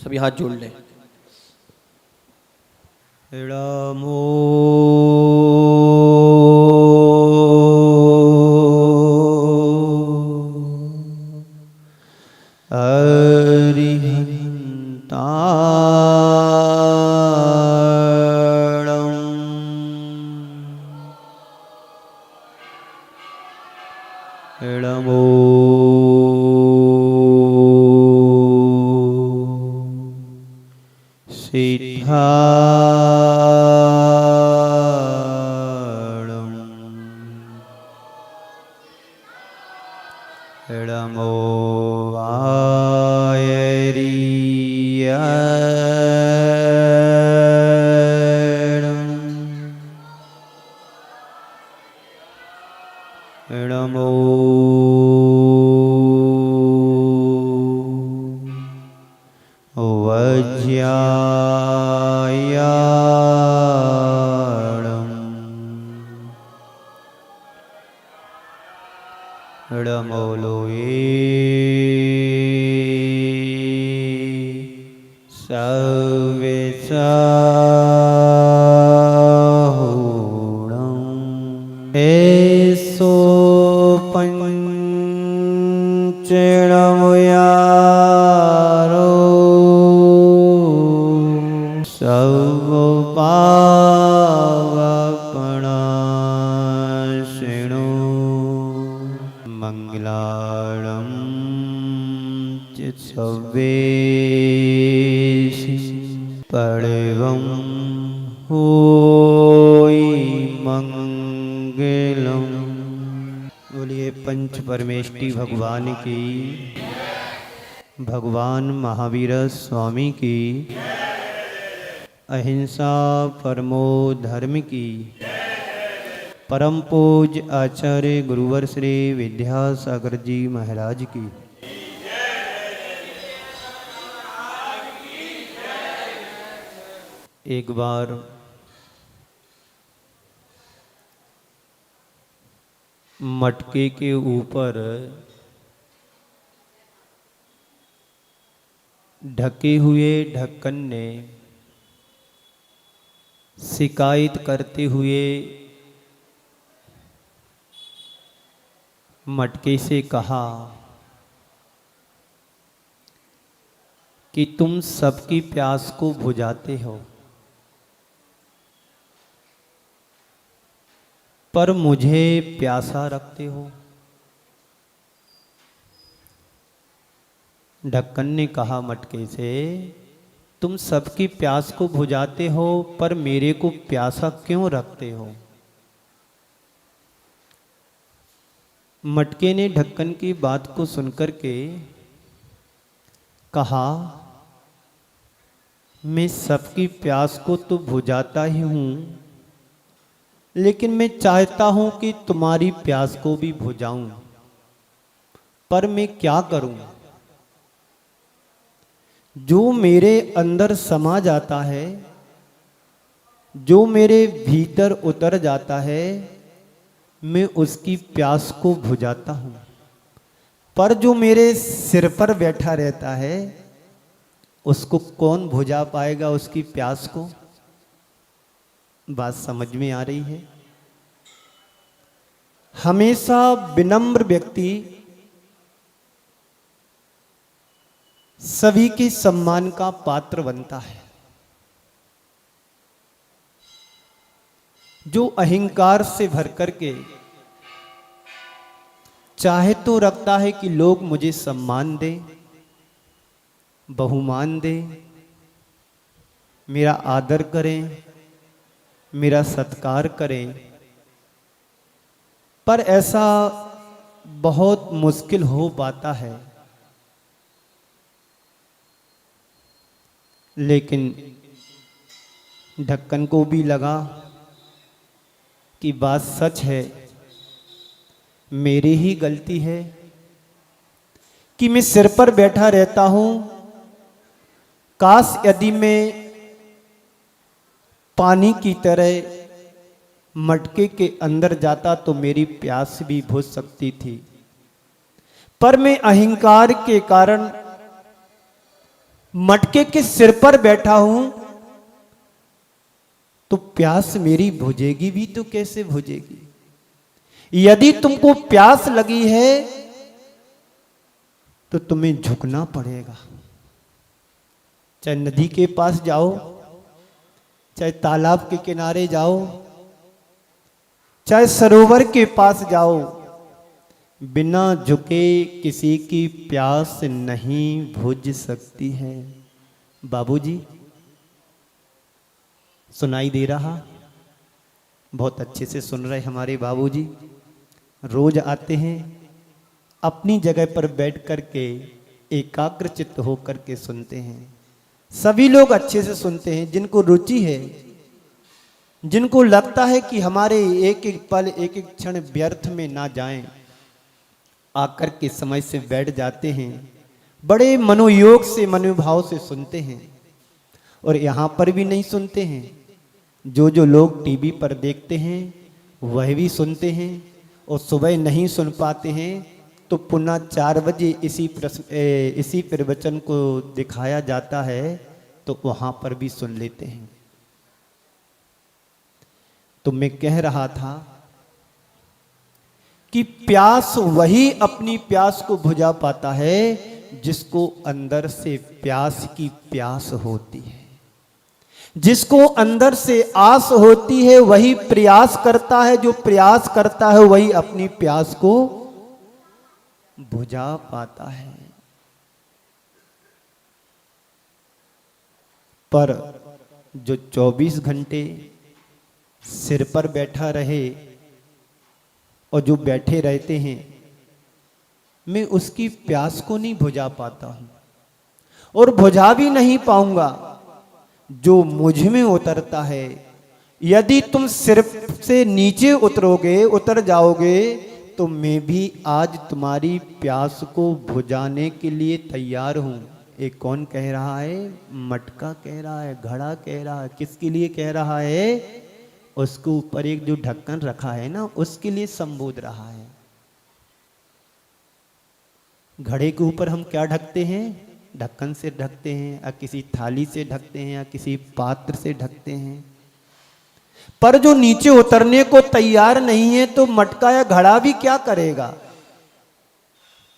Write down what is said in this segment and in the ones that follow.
सभी हाथ जोड़ लें। नमो नमो सिद्धाणं नमो नमो वज्रायाणं नमो लोये सविसाहुणं एसो पंचणमयारो सर्वपावपणाशिनो मंगलाणं चित्सवेशि परवं होई मंगलम। बोलिए पंच परमेष्टि भगवान की, भगवान महावीर स्वामी की, अहिंसा परमो धर्म की, परम पूज्य आचार्य गुरुवर श्री विद्यासागर जी महाराज की। एक बार मटके के ऊपर ढके हुए ढक्कन ने शिकायत करते हुए मटके से कहा कि तुम सबकी प्यास को बुझाते हो, पर मुझे प्यासा रखते हो। ढक्कन ने कहा मटके से, तुम सबकी प्यास को बुझाते हो पर मेरे को प्यासा क्यों रखते हो। मटके ने ढक्कन की बात को सुनकर के कहा, मैं सबकी प्यास को तो बुझाता ही हूं, लेकिन मैं चाहता हूं कि तुम्हारी प्यास को भी बुझाऊं, पर मैं क्या करूं। जो मेरे अंदर समा जाता है, जो मेरे भीतर उतर जाता है, मैं उसकी प्यास को बुझाता हूं, पर जो मेरे सिर पर बैठा रहता है उसको कौन बुझा पाएगा उसकी प्यास को। बात समझ में आ रही है। हमेशा विनम्र व्यक्ति सभी के सम्मान का पात्र बनता है। जो अहंकार से भर करके चाहे तो रखता है कि लोग मुझे सम्मान दें, बहुमान दें, मेरा आदर करें, मेरा सत्कार करें, पर ऐसा बहुत मुश्किल हो पाता है। लेकिन ढक्कन को भी लगा कि बात सच है, मेरी ही गलती है कि मैं सिर पर बैठा रहता हूं। काश यदि मैं पानी की तरह मटके के अंदर जाता तो मेरी प्यास भी बुझ सकती थी, पर मैं अहंकार के कारण मटके के सिर पर बैठा हूं तो प्यास मेरी बुझेगी भी तो कैसे बुझेगी। यदि तुमको प्यास लगी है तो तुम्हें झुकना पड़ेगा। चाहे नदी के पास जाओ, चाहे तालाब के किनारे जाओ, चाहे सरोवर के पास जाओ, बिना झुके किसी की प्यास नहीं बुझ सकती है। बाबूजी, सुनाई दे रहा? बहुत अच्छे से सुन रहे हमारे बाबूजी। रोज आते हैं, अपनी जगह पर बैठ कर के एकाग्रचित्त होकर के सुनते हैं। सभी लोग अच्छे से सुनते हैं, जिनको रुचि है, जिनको लगता है कि हमारे एक एक पल, एक एक क्षण व्यर्थ में ना जाएं, आकर के समय से बैठ जाते हैं, बड़े मनोयोग से, मनोभाव से सुनते हैं। और यहाँ पर भी नहीं सुनते हैं, जो लोग टीवी पर देखते हैं वह भी सुनते हैं, और सुबह नहीं सुन पाते हैं तो पुनः 4 बजे इसी प्रवचन को दिखाया जाता है तो वहाँ पर भी सुन लेते हैं। तो मैं कह रहा था कि प्यास वही अपनी प्यास को बुझा पाता है जिसको अंदर से प्यास की प्यास होती है। जिसको अंदर से आस होती है वही प्रयास करता है, जो प्रयास करता है वही अपनी प्यास को बुझा पाता है। पर जो 24 घंटे सिर पर बैठा रहे और जो बैठे रहते हैं, मैं उसकी प्यास को नहीं बुझा पाता हूं और बुझा भी नहीं पाऊंगा। जो मुझ में उतरता है, यदि तुम सिर्फ से नीचे उतरोगे, उतर जाओगे, तो मैं भी आज तुम्हारी प्यास को बुझाने के लिए तैयार हूं। एक कौन कह रहा है? मटका कह रहा है, घड़ा कह रहा है। किसके लिए कह रहा है? उसके ऊपर एक जो ढक्कन रखा है ना, उसके लिए संबोध रहा है। घड़े के ऊपर हम क्या ढकते हैं? ढक्कन से ढकते हैं, या किसी थाली से ढकते हैं, या किसी पात्र से ढकते हैं। पर जो नीचे उतरने को तैयार नहीं है तो मटका या घड़ा भी क्या करेगा?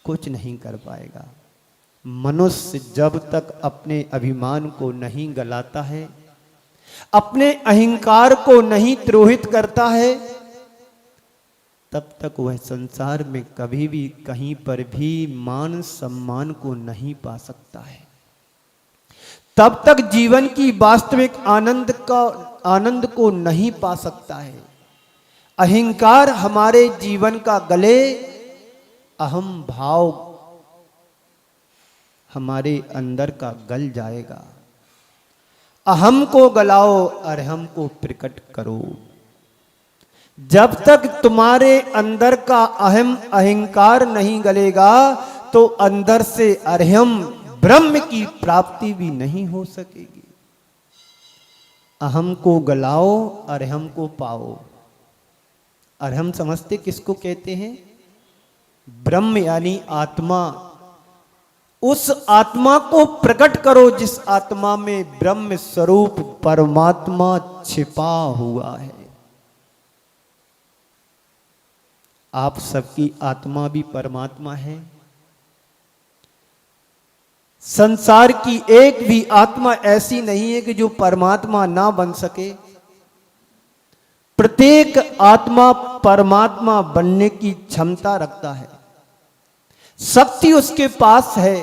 कुछ नहीं कर पाएगा। मनुष्य जब तक अपने अभिमान को नहीं गलाता है, अपने अहंकार को नहीं द्रोहित करता है, तब तक वह संसार में कभी भी कहीं पर भी मान सम्मान को नहीं पा सकता है। तब तक जीवन की वास्तविक आनंद को नहीं पा सकता है। अहंकार हमारे जीवन का गले, अहम भाव हमारे अंदर का गल जाएगा। अहम को गलाओ, अरहम को प्रकट करो। जब तक तुम्हारे अंदर का अहम अहंकार नहीं गलेगा तो अंदर से अरहम ब्रह्म की प्राप्ति भी नहीं हो सकेगी। अहम को गलाओ, अरहम को पाओ। अरहम समझते किसको कहते हैं? ब्रह्म यानी आत्मा। उस आत्मा को प्रकट करो जिस आत्मा में ब्रह्म स्वरूप परमात्मा छिपा हुआ है। आप सबकी आत्मा भी परमात्मा है। संसार की एक भी आत्मा ऐसी नहीं है कि जो परमात्मा ना बन सके। प्रत्येक आत्मा परमात्मा बनने की क्षमता रखता है, शक्ति उसके पास है,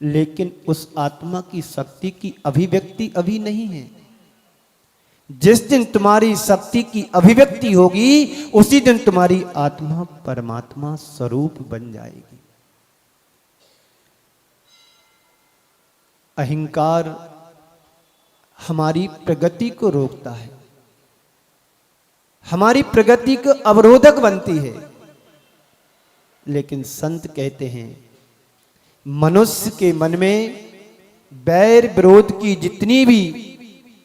लेकिन उस आत्मा की शक्ति की अभिव्यक्ति अभी नहीं है। जिस दिन तुम्हारी शक्ति की अभिव्यक्ति होगी उसी दिन तुम्हारी आत्मा परमात्मा स्वरूप बन जाएगी। अहंकार हमारी प्रगति को रोकता है, हमारी प्रगति को अवरोधक बनती है। लेकिन संत कहते हैं मनुष्य के मन में बैर विरोध की जितनी भी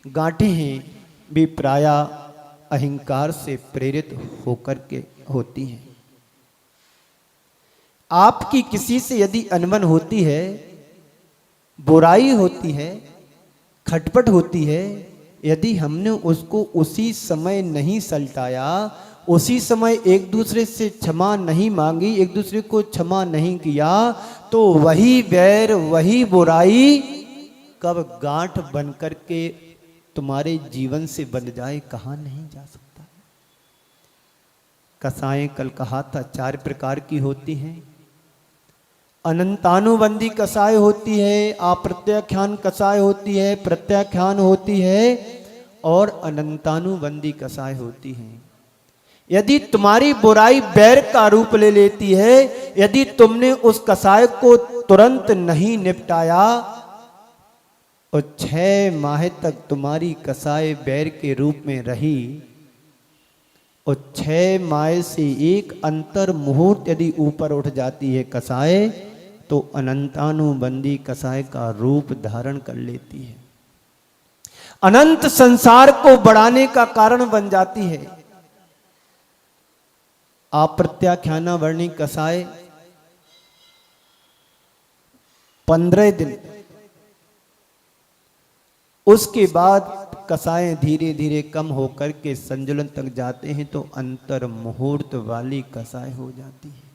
गांठें हैं भी प्रायः अहंकार से प्रेरित होकर के होती हैं। आपकी किसी से यदि अनबन होती है बुराई होती है, खटपट होती है, यदि हमने उसको उसी समय नहीं सलटाया, उसी समय एक दूसरे से क्षमा नहीं मांगी, एक दूसरे को क्षमा नहीं किया, तो वही वैर, वही बुराई कब गांठ बन करके तुम्हारे जीवन से बन जाए, कहा नहीं जा सकता। कसाएं कल कहा था 4 प्रकार की होती हैं। अनंतानुबंधी कसाय होती है, अप्रत्याख्यान कसाय होती है, प्रत्याख्यान होती है और अनंतानुबंधी कसाय होती है। यदि तुम्हारी बुराई बैर का रूप ले लेती है, यदि तुमने उस कसाय को तुरंत नहीं निपटाया और 6 माह तक तुम्हारी कसाय बैर के रूप में रही और 6 माह से एक अंतर मुहूर्त यदि ऊपर उठ जाती है कसाय, तो अनंतानुबंधी कसाय का रूप धारण कर लेती है, अनंत संसार को बढ़ाने का कारण बन जाती है। अप्रत्याख्याना वर्णी कसाय 15 दिन, उसके बाद कसाएं धीरे धीरे कम होकर के संजुलन तक जाते हैं, तो अंतर मुहूर्त वाली कसाय हो जाती है।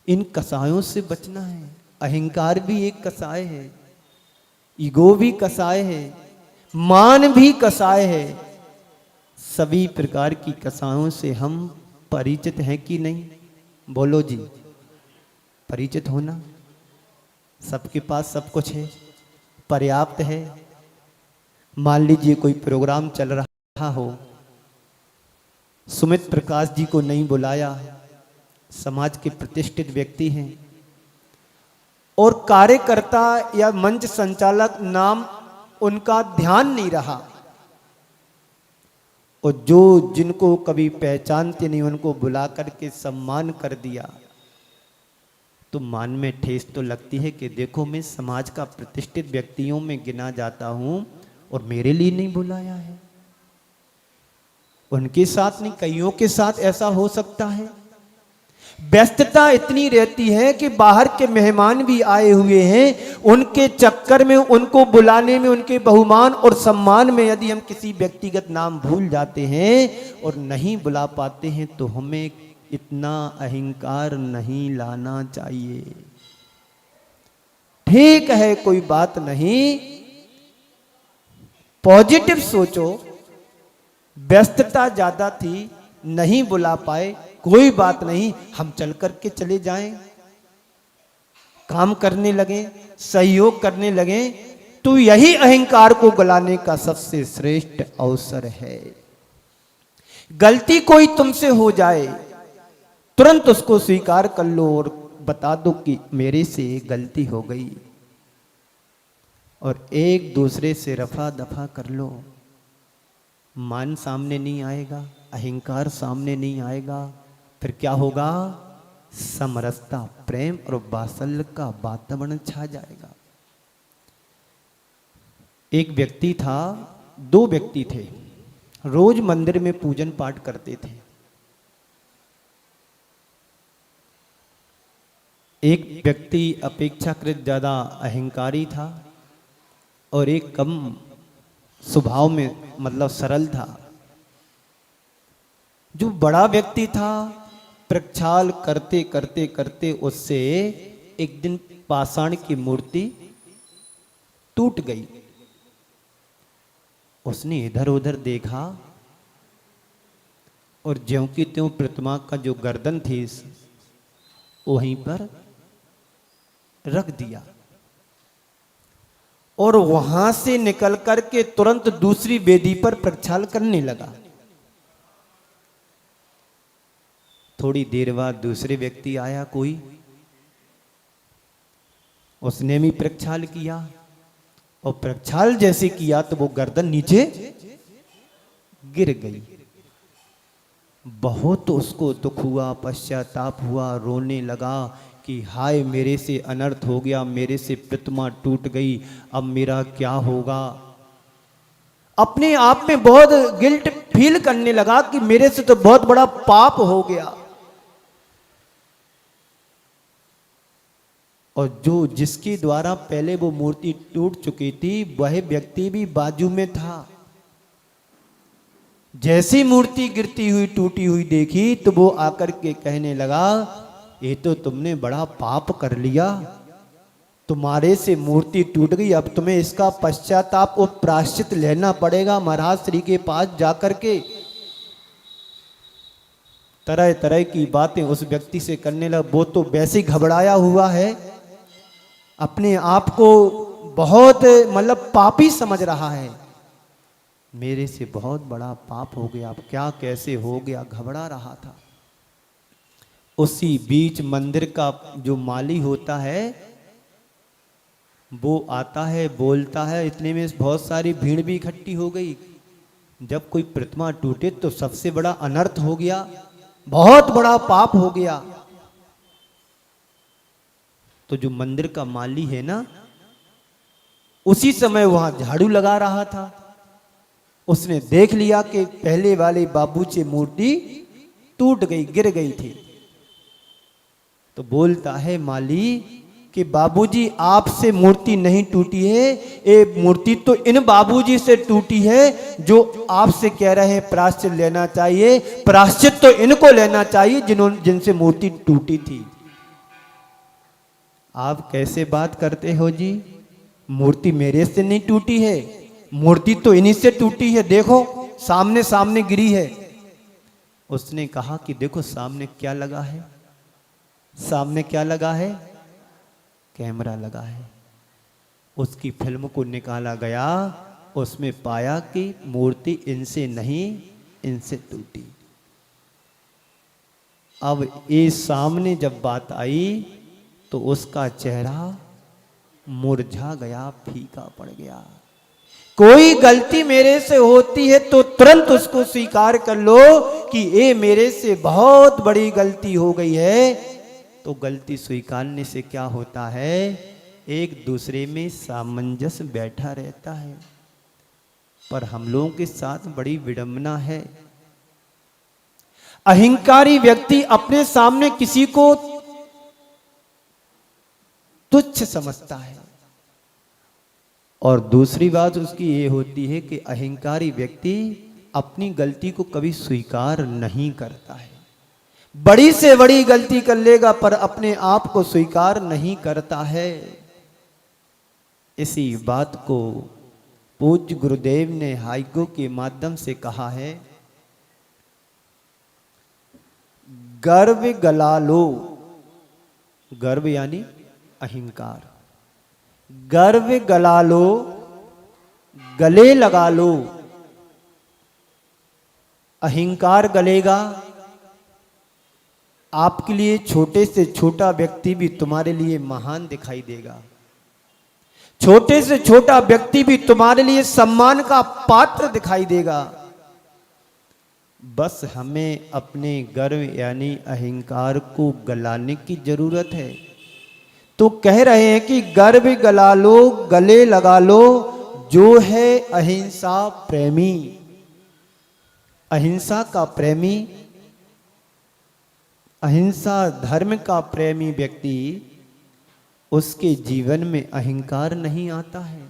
इन कसायों से बचना है। अहंकार भी एक कसाय है, ईगो भी कसाय है, मान भी कसाय है। सभी प्रकार की कसायों से हम परिचित हैं कि नहीं? बोलो जी, परिचित होना। सबके पास सब कुछ है, पर्याप्त है। मान लीजिए कोई प्रोग्राम चल रहा हो, सुमित प्रकाश जी को नहीं बुलाया, समाज के प्रतिष्ठित व्यक्ति हैं, और कार्यकर्ता या मंच संचालक नाम उनका ध्यान नहीं रहा, और जो जिनको कभी पहचानते नहीं उनको बुला करके सम्मान कर दिया, तो मान में ठेस तो लगती है कि देखो मैं समाज का प्रतिष्ठित व्यक्तियों में गिना जाता हूं और मेरे लिए नहीं बुलाया है। उनके साथ नहीं, कईयों के साथ ऐसा हो सकता है। व्यस्तता इतनी रहती है कि बाहर के मेहमान भी आए हुए हैं, उनके चक्कर में, उनको बुलाने में, उनके बहुमान और सम्मान में यदि हम किसी व्यक्तिगत नाम भूल जाते हैं और नहीं बुला पाते हैं, तो हमें इतना अहंकार नहीं लाना चाहिए। ठीक है, कोई बात नहीं, पॉजिटिव सोचो। व्यस्तता ज्यादा थी, नहीं बुला पाए, कोई बात नहीं, हम चल करके चले जाएं, काम करने लगे, सहयोग करने लगे, तो यही अहंकार को गलाने का सबसे श्रेष्ठ अवसर है। गलती कोई तुमसे हो जाए, तुरंत उसको स्वीकार कर लो और बता दो कि मेरे से गलती हो गई, और एक दूसरे से रफा दफा कर लो। मान सामने नहीं आएगा, अहंकार सामने नहीं आएगा, फिर क्या होगा? समरसता, प्रेम और वात्सल्य का वातावरण छा जाएगा। एक व्यक्ति था, 2 व्यक्ति थे, रोज मंदिर में पूजन पाठ करते थे। एक व्यक्ति अपेक्षाकृत ज्यादा अहंकारी था और एक कम स्वभाव में, मतलब सरल था। जो बड़ा व्यक्ति था, प्रक्षाल करते करते करते उससे एक दिन पाषाण की मूर्ति टूट गई। उसने इधर उधर देखा और ज्यों की त्यों प्रतिमा का जो गर्दन थी वहीं पर रख दिया, और वहां से निकल करके तुरंत दूसरी वेदी पर प्रक्षाल करने लगा। थोड़ी देर बाद दूसरे व्यक्ति आया कोई, उसने भी प्रक्षाल किया, और प्रक्षाल जैसे किया तो वो गर्दन नीचे गिर गई। बहुत उसको दुख हुआ, पश्चाताप हुआ, रोने लगा कि हाय मेरे से अनर्थ हो गया, मेरे से प्रतिमा टूट गई, अब मेरा क्या होगा। अपने आप में बहुत गिल्ट फील करने लगा कि मेरे से तो बहुत बड़ा पाप हो गया। और जो जिसके द्वारा पहले वो मूर्ति टूट चुकी थी वह व्यक्ति भी बाजू में था। जैसी मूर्ति गिरती हुई टूटी हुई देखी तो वो आकर के कहने लगा, ये तो तुमने बड़ा पाप कर लिया, तुम्हारे से मूर्ति टूट गई, अब तुम्हें इसका पश्चाताप और प्रायश्चित लेना पड़ेगा महाराज श्री के पास जाकर के। तरह तरह की बातें उस व्यक्ति से करने लगा। वो तो वैसे घबराया हुआ है, अपने आप को बहुत मतलब पापी समझ रहा है, मेरे से बहुत बड़ा पाप हो गया, अब क्या कैसे हो गया, घबरा रहा था। उसी बीच मंदिर का जो माली होता है वो आता है, बोलता है। इतने में बहुत सारी भीड़ भी इकट्ठी हो गई। जब कोई प्रतिमा टूटे तो सबसे बड़ा अनर्थ हो गया, बहुत बड़ा पाप हो गया। तो जो मंदिर का माली है ना, उसी समय वहां झाड़ू लगा रहा था। उसने देख लिया कि पहले वाले बाबू से मूर्ति टूट गई, गिर गई थी। तो बोलता है माली कि बाबूजी आपसे मूर्ति नहीं टूटी है, ये मूर्ति तो इन बाबूजी से टूटी है जो आपसे कह रहे हैं प्रायश्चित लेना चाहिए। प्रायश्चित तो इनको लेना चाहिए जिनसे मूर्ति टूटी थी। आप कैसे बात करते हो जी, मूर्ति मेरे से नहीं टूटी है, मूर्ति तो इन्हीं से टूटी है, देखो सामने सामने गिरी है। उसने कहा कि देखो सामने क्या लगा है, सामने क्या लगा है, कैमरा लगा है। उसकी फिल्म को निकाला गया, उसमें पाया कि मूर्ति इनसे नहीं, इनसे टूटी। अब ये सामने जब बात आई तो उसका चेहरा मुरझा गया, फीका पड़ गया। कोई गलती मेरे से होती है तो तुरंत उसको स्वीकार कर लो कि ये मेरे से बहुत बड़ी गलती हो गई है। तो गलती स्वीकारने से क्या होता है, एक दूसरे में सामंजस्य बैठा रहता है। पर हम लोगों के साथ बड़ी विडंबना है। अहंकारी व्यक्ति अपने सामने किसी को तुच्छ समझता है, और दूसरी बात उसकी ये होती है कि अहंकारी व्यक्ति अपनी गलती को कभी स्वीकार नहीं करता है। बड़ी से बड़ी गलती कर लेगा पर अपने आप को स्वीकार नहीं करता है। इसी बात को पूज्य गुरुदेव ने हाइगो के माध्यम से कहा है, गर्व गला लो, गर्व यानी अहंकार, गर्व गला लो, गले लगा लो। अहंकार गलेगा, आपके लिए छोटे से छोटा व्यक्ति भी तुम्हारे लिए महान दिखाई देगा, छोटे से छोटा व्यक्ति भी तुम्हारे लिए सम्मान का पात्र दिखाई देगा। बस हमें अपने गर्व यानी अहंकार को गलाने की जरूरत है। तो कह रहे हैं कि गर्व गला लो, गले लगा लो, जो है अहिंसा प्रेमी। अहिंसा का प्रेमी, अहिंसा धर्म का प्रेमी व्यक्ति, उसके जीवन में अहंकार नहीं आता है,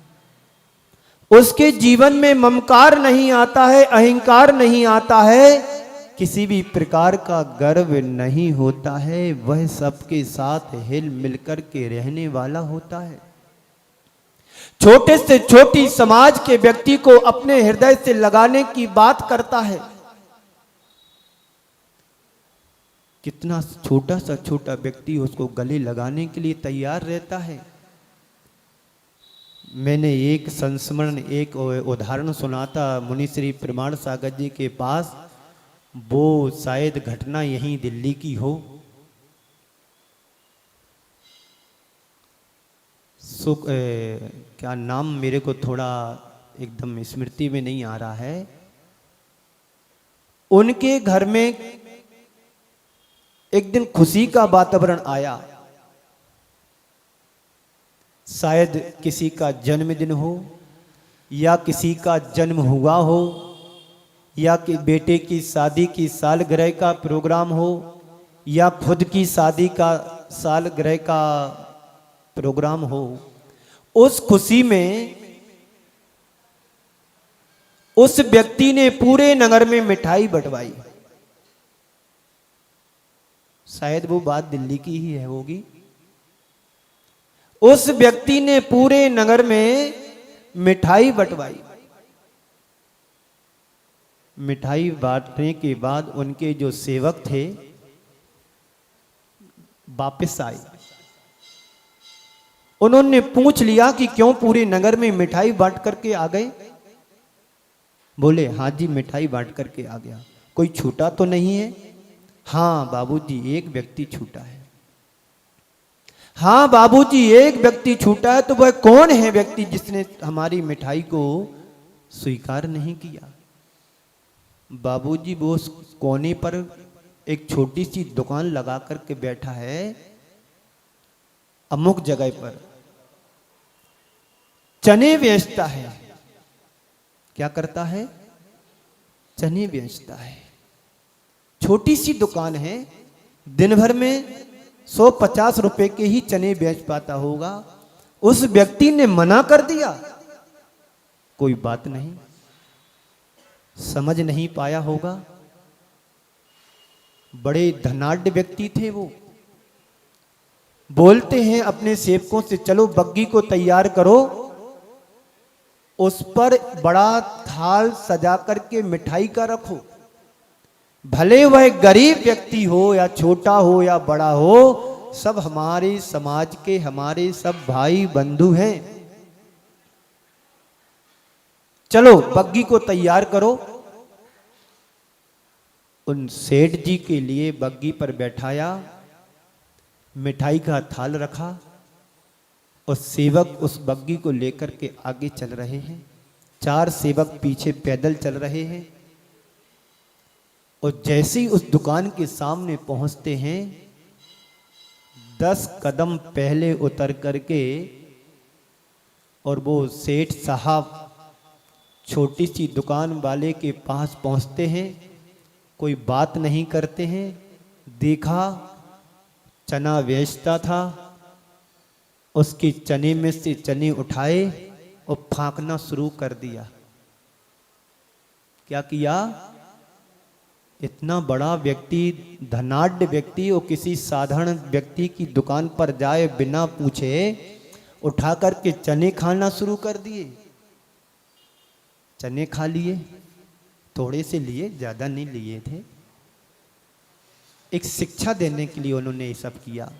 उसके जीवन में ममकार नहीं आता है, अहंकार नहीं आता है, किसी भी प्रकार का गर्व नहीं होता है। वह सबके साथ हिल मिलकर के रहने वाला होता है। छोटे से छोटी समाज के व्यक्ति को अपने हृदय से लगाने की बात करता है। कितना छोटा सा छोटा व्यक्ति उसको गले लगाने के लिए तैयार रहता है। मैंने एक संस्मरण, एक उदाहरण सुना था मुनि श्री प्रमाण सागर जी के पास। वो शायद घटना यहीं दिल्ली की हो। क्या नाम मेरे को थोड़ा एकदम स्मृति में नहीं आ रहा है। उनके घर में एक दिन खुशी का वातावरण आया। शायद किसी का जन्मदिन हो, या किसी का जन्म हुआ हो, या कि बेटे की शादी की सालगिरह का प्रोग्राम हो, या खुद की शादी का सालगिरह का प्रोग्राम हो, उस खुशी में उस व्यक्ति ने पूरे नगर में मिठाई बंटवाई। शायद वो बात दिल्ली की ही है होगी। उस व्यक्ति ने पूरे नगर में मिठाई बंटवाई। मिठाई बांटने के बाद उनके जो सेवक थे वापस आए। उन्होंने पूछ लिया कि क्यों पूरे नगर में मिठाई बांट करके आ गए। बोले हाँ जी, मिठाई बांट करके आ गया। कोई छूटा तो नहीं है? हाँ बाबूजी, एक व्यक्ति छूटा है। हाँ बाबूजी, एक व्यक्ति छूटा है। तो वह कौन है व्यक्ति जिसने हमारी मिठाई को स्वीकार नहीं किया? बाबूजी, वो उस कोने पर एक छोटी सी दुकान लगा करके बैठा है, अमुक जगह पर चने बेचता है। क्या करता है? चने बेचता है। छोटी सी दुकान है, दिन भर में 150 रुपए के ही चने बेच पाता होगा। उस व्यक्ति ने मना कर दिया। कोई बात नहीं, समझ नहीं पाया होगा। बड़े धनाढ्य व्यक्ति थे वो। बोलते हैं अपने सेवकों से, चलो बग्गी को तैयार करो, उस पर बड़ा थाल सजा करके मिठाई का रखो। भले वह गरीब व्यक्ति हो या छोटा हो या बड़ा हो, सब हमारे समाज के, हमारे सब भाई बंधु हैं। चलो बग्गी को तैयार करो। उन सेठ जी के लिए बग्गी पर बैठाया, मिठाई का थाल रखा और सेवक उस बग्गी को लेकर के आगे चल रहे हैं। 4 सेवक पीछे पैदल चल रहे हैं। और जैसे ही उस दुकान के सामने पहुंचते हैं, 10 कदम पहले उतर करके और वो सेठ साहब छोटी सी दुकान वाले के पास पहुंचते हैं। कोई बात नहीं करते हैं। देखा चना बेचता था, उसके चने में से चने उठाए और फांकना शुरू कर दिया। क्या किया? इतना बड़ा व्यक्ति, धनाढ्य व्यक्ति, और किसी साधारण व्यक्ति की दुकान पर जाए बिना पूछे उठा करके चने खाना शुरू कर दिए। चने खा लिए, थोड़े से लिए, ज्यादा नहीं लिए थे। एक शिक्षा देने के लिए उन्होंने ये सब किया।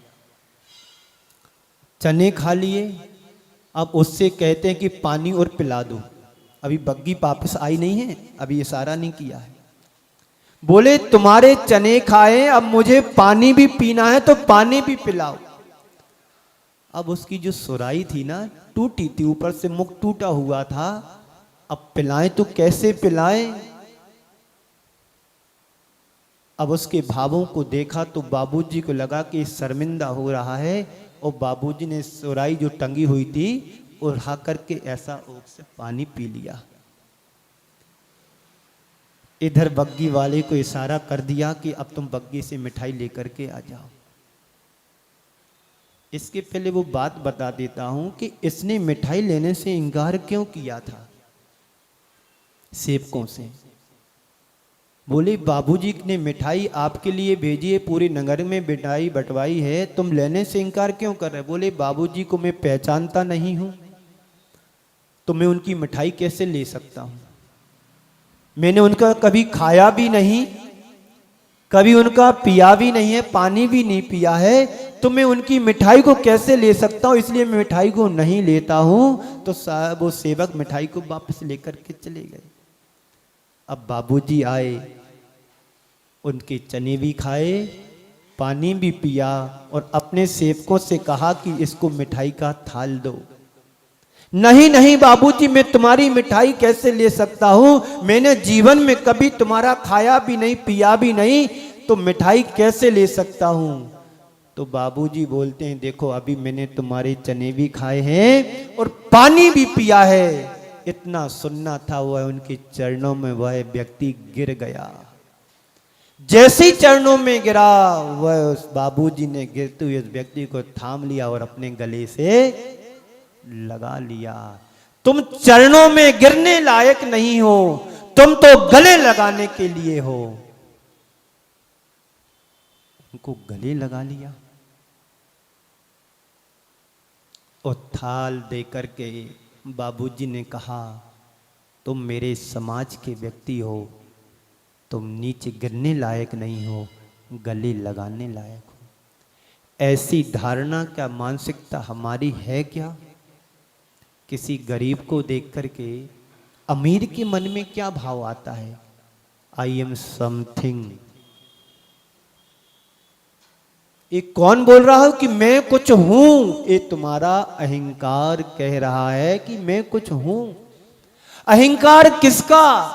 चने खा लिए। अब उससे कहते हैं कि पानी और पिला दो। अभी बग्गी वापस आई नहीं है, अभी इशारा नहीं किया है। बोले तुम्हारे चने खाए, अब मुझे पानी भी पीना है तो पानी भी पिलाओ। अब उसकी जो सुराई थी ना, टूटी थी, ऊपर से मुख टूटा हुआ था। अब पिलाएं तो कैसे पिलाएं? अब उसके भावों को देखा तो बाबूजी को लगा कि शर्मिंदा हो रहा है, और बाबूजी ने सुराई जो टंगी हुई थी उठा करके ऐसा ओख से पानी पी लिया। इधर बग्गी वाले को इशारा कर दिया कि अब तुम बग्गी से मिठाई लेकर के आ जाओ। इसके पहले वो बात बता देता हूं कि इसने मिठाई लेने से इनकार क्यों किया था सेवकों से। बोले बाबूजी ने मिठाई आपके लिए भेजी है, पूरे नगर में मिठाई बंटवाई है, तुम लेने से इनकार क्यों कर रहे? बोले बाबूजी को मैं पहचानता नहीं हूं तो मैं उनकी मिठाई कैसे ले सकता हूं? मैंने उनका कभी खाया भी नहीं, कभी उनका पिया भी नहीं है, पानी भी नहीं पिया है, तो मैं उनकी मिठाई को कैसे ले सकता हूं? इसलिए मैं मिठाई को नहीं लेता हूं। तो वो सेवक मिठाई को वापस लेकर के चले गए। अब बाबूजी आए, उनके चने भी खाए, पानी भी पिया और अपने सेवकों से कहा कि इसको मिठाई का थाल दो। नहीं नहीं बाबूजी, मैं तुम्हारी मिठाई कैसे ले सकता हूं? मैंने जीवन में कभी तुम्हारा खाया भी नहीं, पिया भी नहीं, तो मिठाई कैसे ले सकता हूं? तो बाबूजी बोलते हैं देखो अभी मैंने तुम्हारे चने भी खाए हैं और पानी भी पिया है। इतना सुनना था वह उनके चरणों में वह व्यक्ति गिर गया। जैसे ही चरणों में गिरा, वह उस बाबूजी ने गिरते हुए उस व्यक्ति को थाम लिया और अपने गले से लगा लिया। तुम चरणों में गिरने लायक नहीं हो, तुम तो गले लगाने के लिए हो। उनको गले लगा लिया और थाल देकर के बाबूजी ने कहा, तुम मेरे समाज के व्यक्ति हो, तुम नीचे गिरने लायक नहीं हो, गले लगाने लायक हो। ऐसी धारणा क्या, मानसिकता हमारी है क्या? किसी गरीब को देख करके अमीर के मन में क्या भाव आता है? I am something. ये कौन बोल रहा हो कि मैं कुछ हूं? ये तुम्हारा अहंकार कह रहा है कि मैं कुछ हूं। अहंकार किसका?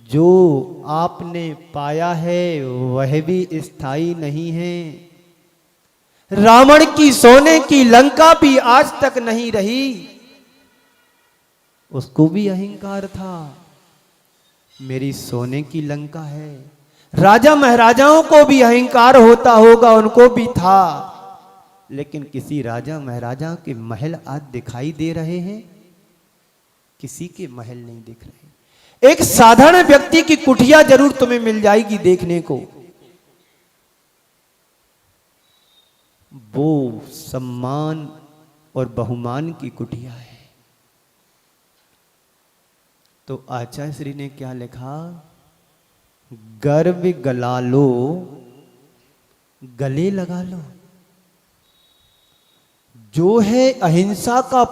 जो आपने पाया है वह भी स्थायी नहीं है। रावण की सोने की लंका भी आज तक नहीं रही, उसको भी अहंकार था, मेरी सोने की लंका है। राजा महाराजाओं को भी अहंकार होता होगा, उनको भी था, लेकिन किसी राजा महाराजा के महल आज दिखाई दे रहे हैं? किसी के महल नहीं दिख रहे। एक साधारण व्यक्ति की कुटिया जरूर तुम्हें मिल जाएगी देखने को, वो सम्मान और बहुमान की कुटिया है। तो आचार्य श्री ने क्या लिखा? गर्व गला लो, गले लगा लो। जो है अहिंसा का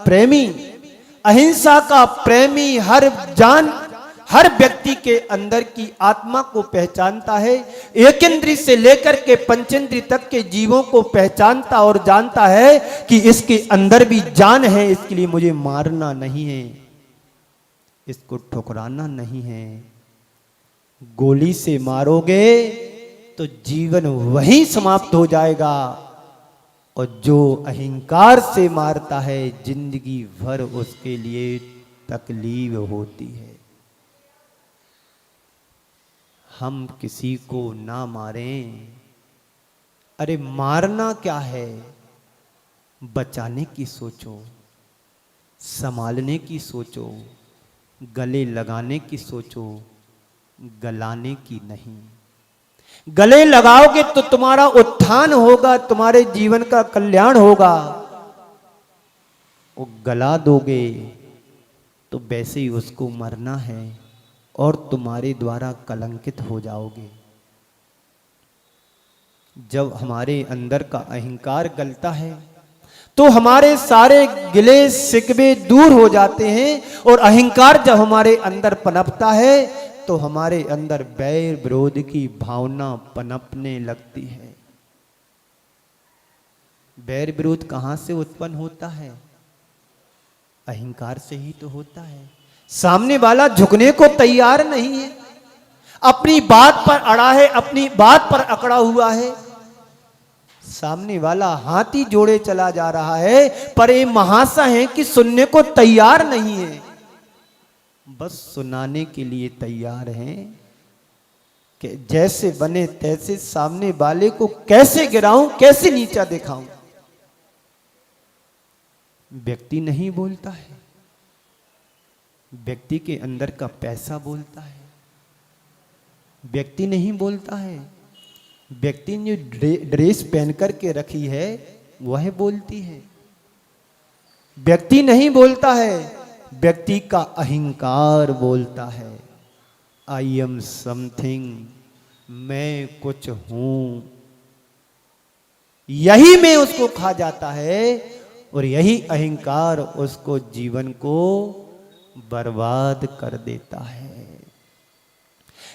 प्रेमी, अहिंसा का प्रेमी हर व्यक्ति के अंदर की आत्मा को पहचानता है। एक इंद्रिय से लेकर के पंचेंद्रिय तक के जीवों को पहचानता और जानता है कि इसके अंदर भी जान है, इसके लिए मुझे मारना नहीं है, इसको ठुकराना नहीं है। गोली से मारोगे तो जीवन वहीं समाप्त हो जाएगा, और जो अहंकार से मारता है जिंदगी भर उसके लिए तकलीफ होती है। हम किसी को ना मारें। अरे मारना क्या है? बचाने की सोचो, संभालने की सोचो, गले लगाने की सोचो, गलाने की नहीं। गले लगाओगे तो तुम्हारा उत्थान होगा, तुम्हारे जीवन का कल्याण होगा। वो गला दोगे तो वैसे ही उसको मरना है और तुम्हारे द्वारा कलंकित हो जाओगे। जब हमारे अंदर का अहंकार गलता है तो हमारे सारे गिले शिकवे दूर हो जाते हैं, और अहंकार जब हमारे अंदर पनपता है तो हमारे अंदर बैर विरोध की भावना पनपने लगती है। बैर विरोध कहां से उत्पन्न होता है? अहंकार से ही तो होता है। सामने वाला झुकने को तैयार नहीं है, अपनी बात पर अड़ा है, अपनी बात पर अकड़ा हुआ है। सामने वाला हाथी जोड़े चला जा रहा है, पर ये महाशा है कि सुनने को तैयार नहीं है, बस सुनाने के लिए तैयार हैं कि जैसे बने तैसे सामने वाले को कैसे गिराऊं, कैसे नीचा दिखाऊं। व्यक्ति नहीं बोलता है, व्यक्ति के अंदर का पैसा बोलता है। व्यक्ति नहीं बोलता है, व्यक्ति ने ड्रेस पहन करके रखी है वह बोलती है। व्यक्ति नहीं बोलता है, व्यक्ति का अहंकार बोलता है। आई एम समथिंग, मैं कुछ हूं। यही मैं उसको खा जाता है, और यही अहंकार उसको जीवन को बर्बाद कर देता है।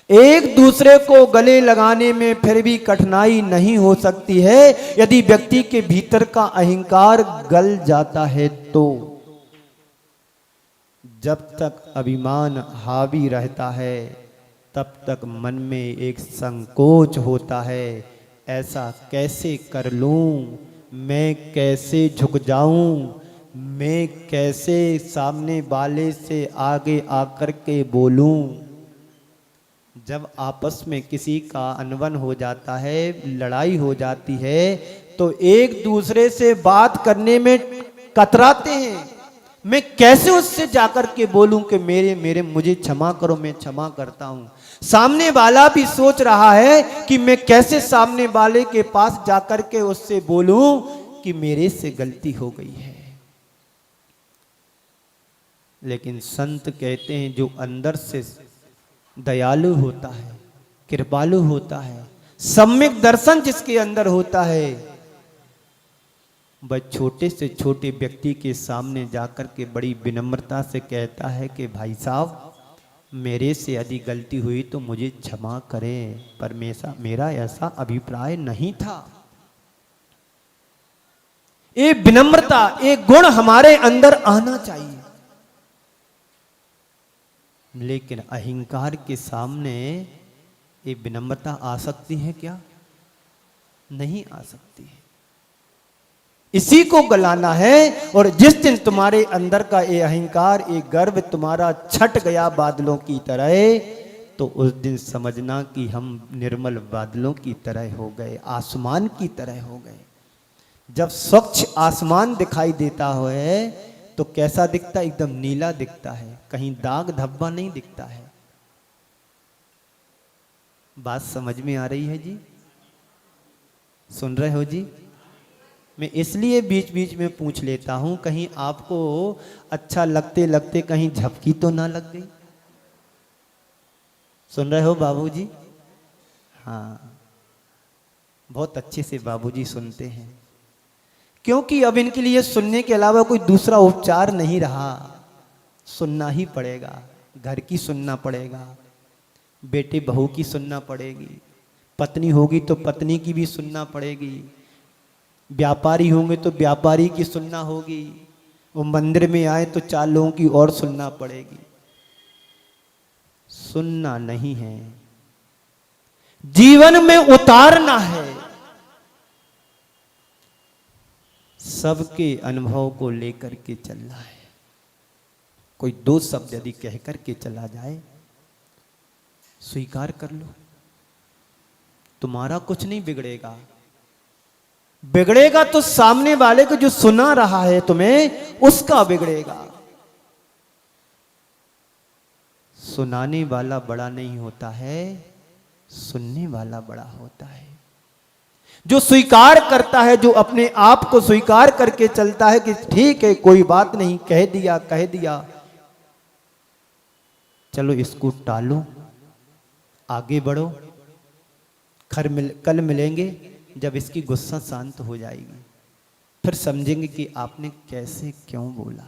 एक दूसरे को गले लगाने में फिर भी कठिनाई नहीं हो सकती है यदि व्यक्ति के भीतर का अहंकार गल जाता है तो। जब तक अभिमान हावी रहता है तब तक मन में एक संकोच होता है, ऐसा कैसे कर लूं, मैं कैसे झुक जाऊं, मैं कैसे सामने वाले से आगे आकर के बोलूं। जब आपस में किसी का अनबन हो जाता है, लड़ाई हो जाती है, तो एक दूसरे से बात करने में कतराते हैं। मैं कैसे उससे जाकर के बोलूं कि मेरे मेरे मुझे क्षमा करो, मैं क्षमा करता हूं। सामने वाला भी सोच रहा है कि मैं कैसे सामने वाले के पास जाकर के उससे बोलूं कि मेरे से गलती हो गई है। लेकिन संत कहते हैं जो अंदर से दयालु होता है, कृपालु होता है, सम्यक दर्शन जिसके अंदर होता है, वह छोटे से छोटे व्यक्ति के सामने जाकर के बड़ी विनम्रता से कहता है कि भाई साहब, मेरे से यदि गलती हुई तो मुझे क्षमा करें, पर मेरा ऐसा अभिप्राय नहीं था। ये विनम्रता, एक गुण हमारे अंदर आना चाहिए। लेकिन अहंकार के सामने ये विनम्रता आ सकती है क्या? नहीं आ सकती है। इसी को गलाना है। और जिस दिन तुम्हारे अंदर का ये अहंकार, ये गर्व तुम्हारा छट गया बादलों की तरह, तो उस दिन समझना कि हम निर्मल बादलों की तरह हो गए, आसमान की तरह हो गए। जब स्वच्छ आसमान दिखाई देता है तो कैसा दिखता है? एकदम नीला दिखता है, कहीं दाग धब्बा नहीं दिखता है। बात समझ में आ रही है जी? सुन रहे हो जी? मैं इसलिए बीच बीच में पूछ लेता हूं, कहीं आपको अच्छा लगते लगते कहीं झपकी तो ना लग गई। सुन रहे हो बाबूजी? हाँ, बहुत अच्छे से बाबूजी सुनते हैं, क्योंकि अब इनके लिए सुनने के अलावा कोई दूसरा उपचार नहीं रहा। सुनना ही पड़ेगा, घर की सुनना पड़ेगा, बेटे बहू की सुनना पड़ेगी, पत्नी होगी तो पत्नी की भी सुनना पड़ेगी, व्यापारी होंगे तो व्यापारी की सुनना होगी, वो मंदिर में आए तो 4 लोगों की और सुनना पड़ेगी। सुनना नहीं है, जीवन में उतारना है। सबके अनुभव को लेकर के चलना है। कोई 2 शब्द यदि कह करके चला जाए, स्वीकार कर लो, तुम्हारा कुछ नहीं बिगड़ेगा। बिगड़ेगा तो सामने वाले को जो सुना रहा है तुम्हें, उसका बिगड़ेगा। सुनाने वाला बड़ा नहीं होता है, सुनने वाला बड़ा होता है। जो स्वीकार करता है, जो अपने आप को स्वीकार करके चलता है कि ठीक है, कोई बात नहीं, कह दिया, चलो इसको टालो, आगे बढ़ो, कल मिलेंगे जब इसकी गुस्सा शांत हो जाएगी, फिर समझेंगे कि आपने कैसे क्यों बोला।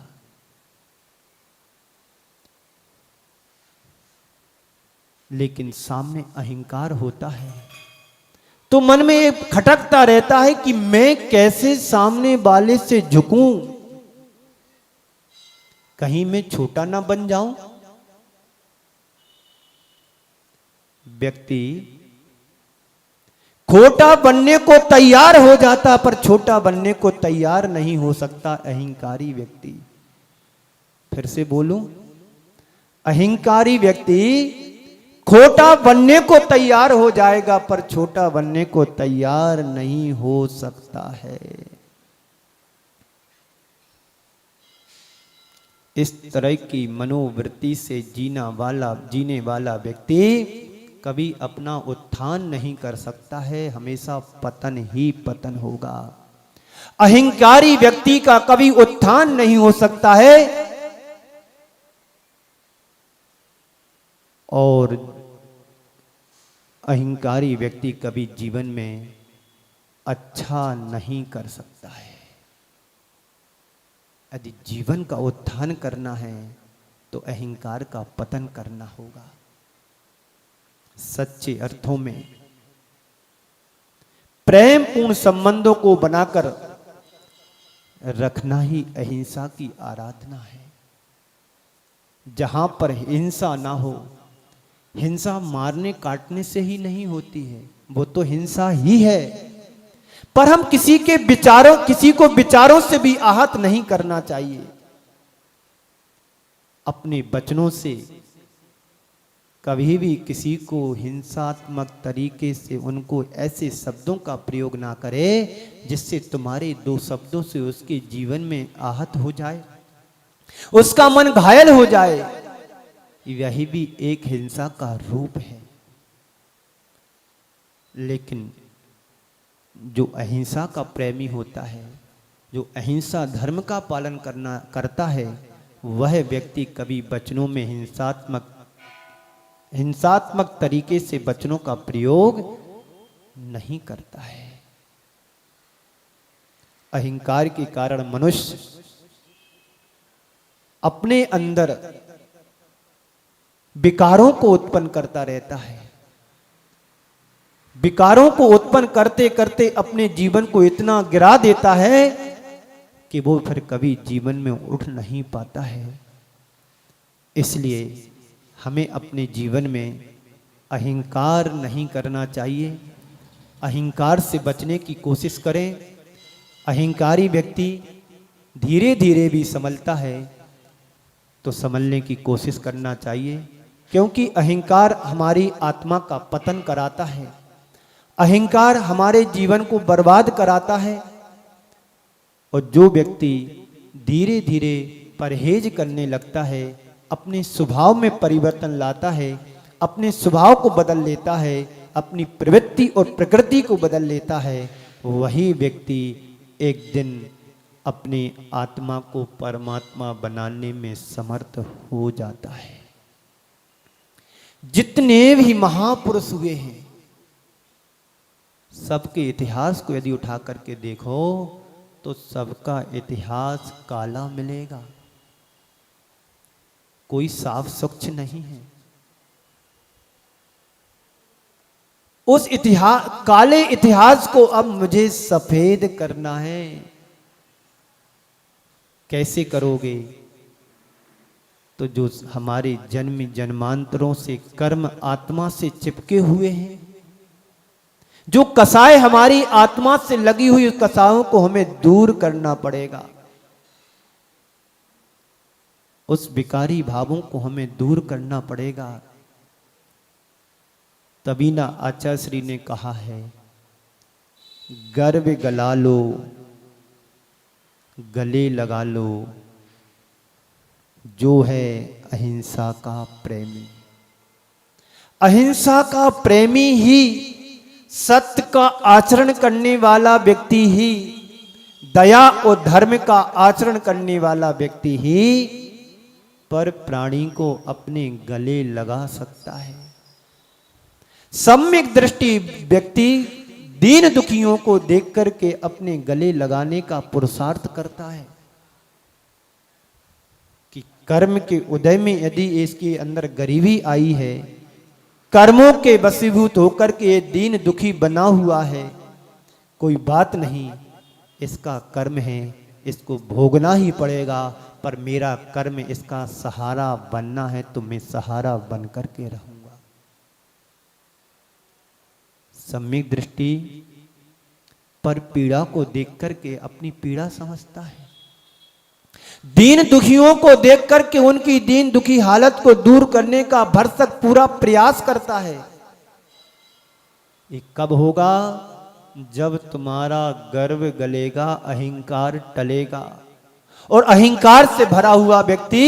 लेकिन सामने अहंकार होता है तो मन में एक खटकता रहता है कि मैं कैसे सामने वाले से झुकूं, कहीं मैं छोटा ना बन जाऊं। व्यक्ति खोटा बनने को तैयार हो जाता, पर छोटा बनने को तैयार नहीं हो सकता अहंकारी व्यक्ति। फिर से बोलूं, अहंकारी व्यक्ति खोटा बनने को तैयार हो जाएगा, पर छोटा बनने को तैयार नहीं हो सकता है। इस तरह की मनोवृत्ति से जीने वाला व्यक्ति कभी अपना उत्थान नहीं कर सकता है, हमेशा पतन ही पतन होगा। अहंकारी व्यक्ति का कभी उत्थान नहीं हो सकता है, और अहंकारी व्यक्ति कभी जीवन में अच्छा नहीं कर सकता है। यदि जीवन का उत्थान करना है तो अहंकार का पतन करना होगा। सच्चे अर्थों में प्रेम पूर्ण संबंधों को बनाकर रखना ही अहिंसा की आराधना है। जहां पर हिंसा ना हो, हिंसा मारने काटने से ही नहीं होती है, वो तो हिंसा ही है, पर हम किसी को विचारों से भी आहत नहीं करना चाहिए। अपने वचनों से, कभी भी किसी को हिंसात्मक तरीके से उनको ऐसे शब्दों का प्रयोग ना करे जिससे तुम्हारे दो शब्दों से उसके जीवन में आहत हो जाए, उसका मन घायल हो जाए। यही भी एक हिंसा का रूप है। लेकिन जो अहिंसा का प्रेमी होता है, जो अहिंसा धर्म का पालन करता है, वह व्यक्ति कभी वचनों में हिंसात्मक तरीके से वचनों का प्रयोग नहीं करता है। अहंकार के कारण मनुष्य अपने अंदर विकारों को उत्पन्न करता रहता है। विकारों को उत्पन्न करते करते अपने जीवन को इतना गिरा देता है कि वो फिर कभी जीवन में उठ नहीं पाता है। इसलिए हमें अपने जीवन में अहंकार नहीं करना चाहिए। अहंकार से बचने की कोशिश करें। अहंकारी व्यक्ति धीरे धीरे भी संभलता है, तो संभलने की कोशिश करना चाहिए, क्योंकि अहंकार हमारी आत्मा का पतन कराता है। अहंकार हमारे जीवन को बर्बाद कराता है। और जो व्यक्ति धीरे धीरे परहेज करने लगता है, अपने स्वभाव में परिवर्तन लाता है, अपने स्वभाव को बदल लेता है, अपनी प्रवृत्ति और प्रकृति को बदल लेता है, वही व्यक्ति एक दिन अपनी आत्मा को परमात्मा बनाने में समर्थ हो जाता है। जितने भी महापुरुष हुए हैं, सबके इतिहास को यदि उठा करके देखो तो सबका इतिहास काला मिलेगा, कोई साफ स्वच्छ नहीं है। उस काले इतिहास को अब मुझे सफेद करना है। कैसे करोगे? तो जो हमारे जन्म जन्मांतरों से कर्म आत्मा से चिपके हुए हैं, जो कसाय हमारी आत्मा से लगी हुई उस कसायों को हमें दूर करना पड़ेगा। उस विकारी भावों को हमें दूर करना पड़ेगा। तभी ना आचार्य श्री ने कहा है, गर्व गला लो, गले लगा लो, जो है अहिंसा का प्रेमी। अहिंसा का प्रेमी ही, सत्य का आचरण करने वाला व्यक्ति ही, दया और धर्म का आचरण करने वाला व्यक्ति ही पर प्राणी को अपने गले लगा सकता है। सम्यक दृष्टि व्यक्ति दीन दुखियों को देख करके अपने गले लगाने का पुरुषार्थ करता है कि कर्म के उदय में यदि इसके अंदर गरीबी आई है, कर्मों के वशीभूत होकर के ये दीन दुखी बना हुआ है, कोई बात नहीं, इसका कर्म है, इसको भोगना ही पड़ेगा, पर मेरा कर्म इसका सहारा बनना है, तो मैं सहारा बन करके रहूंगा। सम्यक दृष्टि पर पीड़ा को देख करके अपनी पीड़ा समझता है। दीन दुखियों को देख करके उनकी दीन दुखी हालत को दूर करने का भरसक पूरा प्रयास करता है। ये कब होगा? जब तुम्हारा गर्व गलेगा, अहंकार टलेगा। और अहंकार से भरा हुआ व्यक्ति,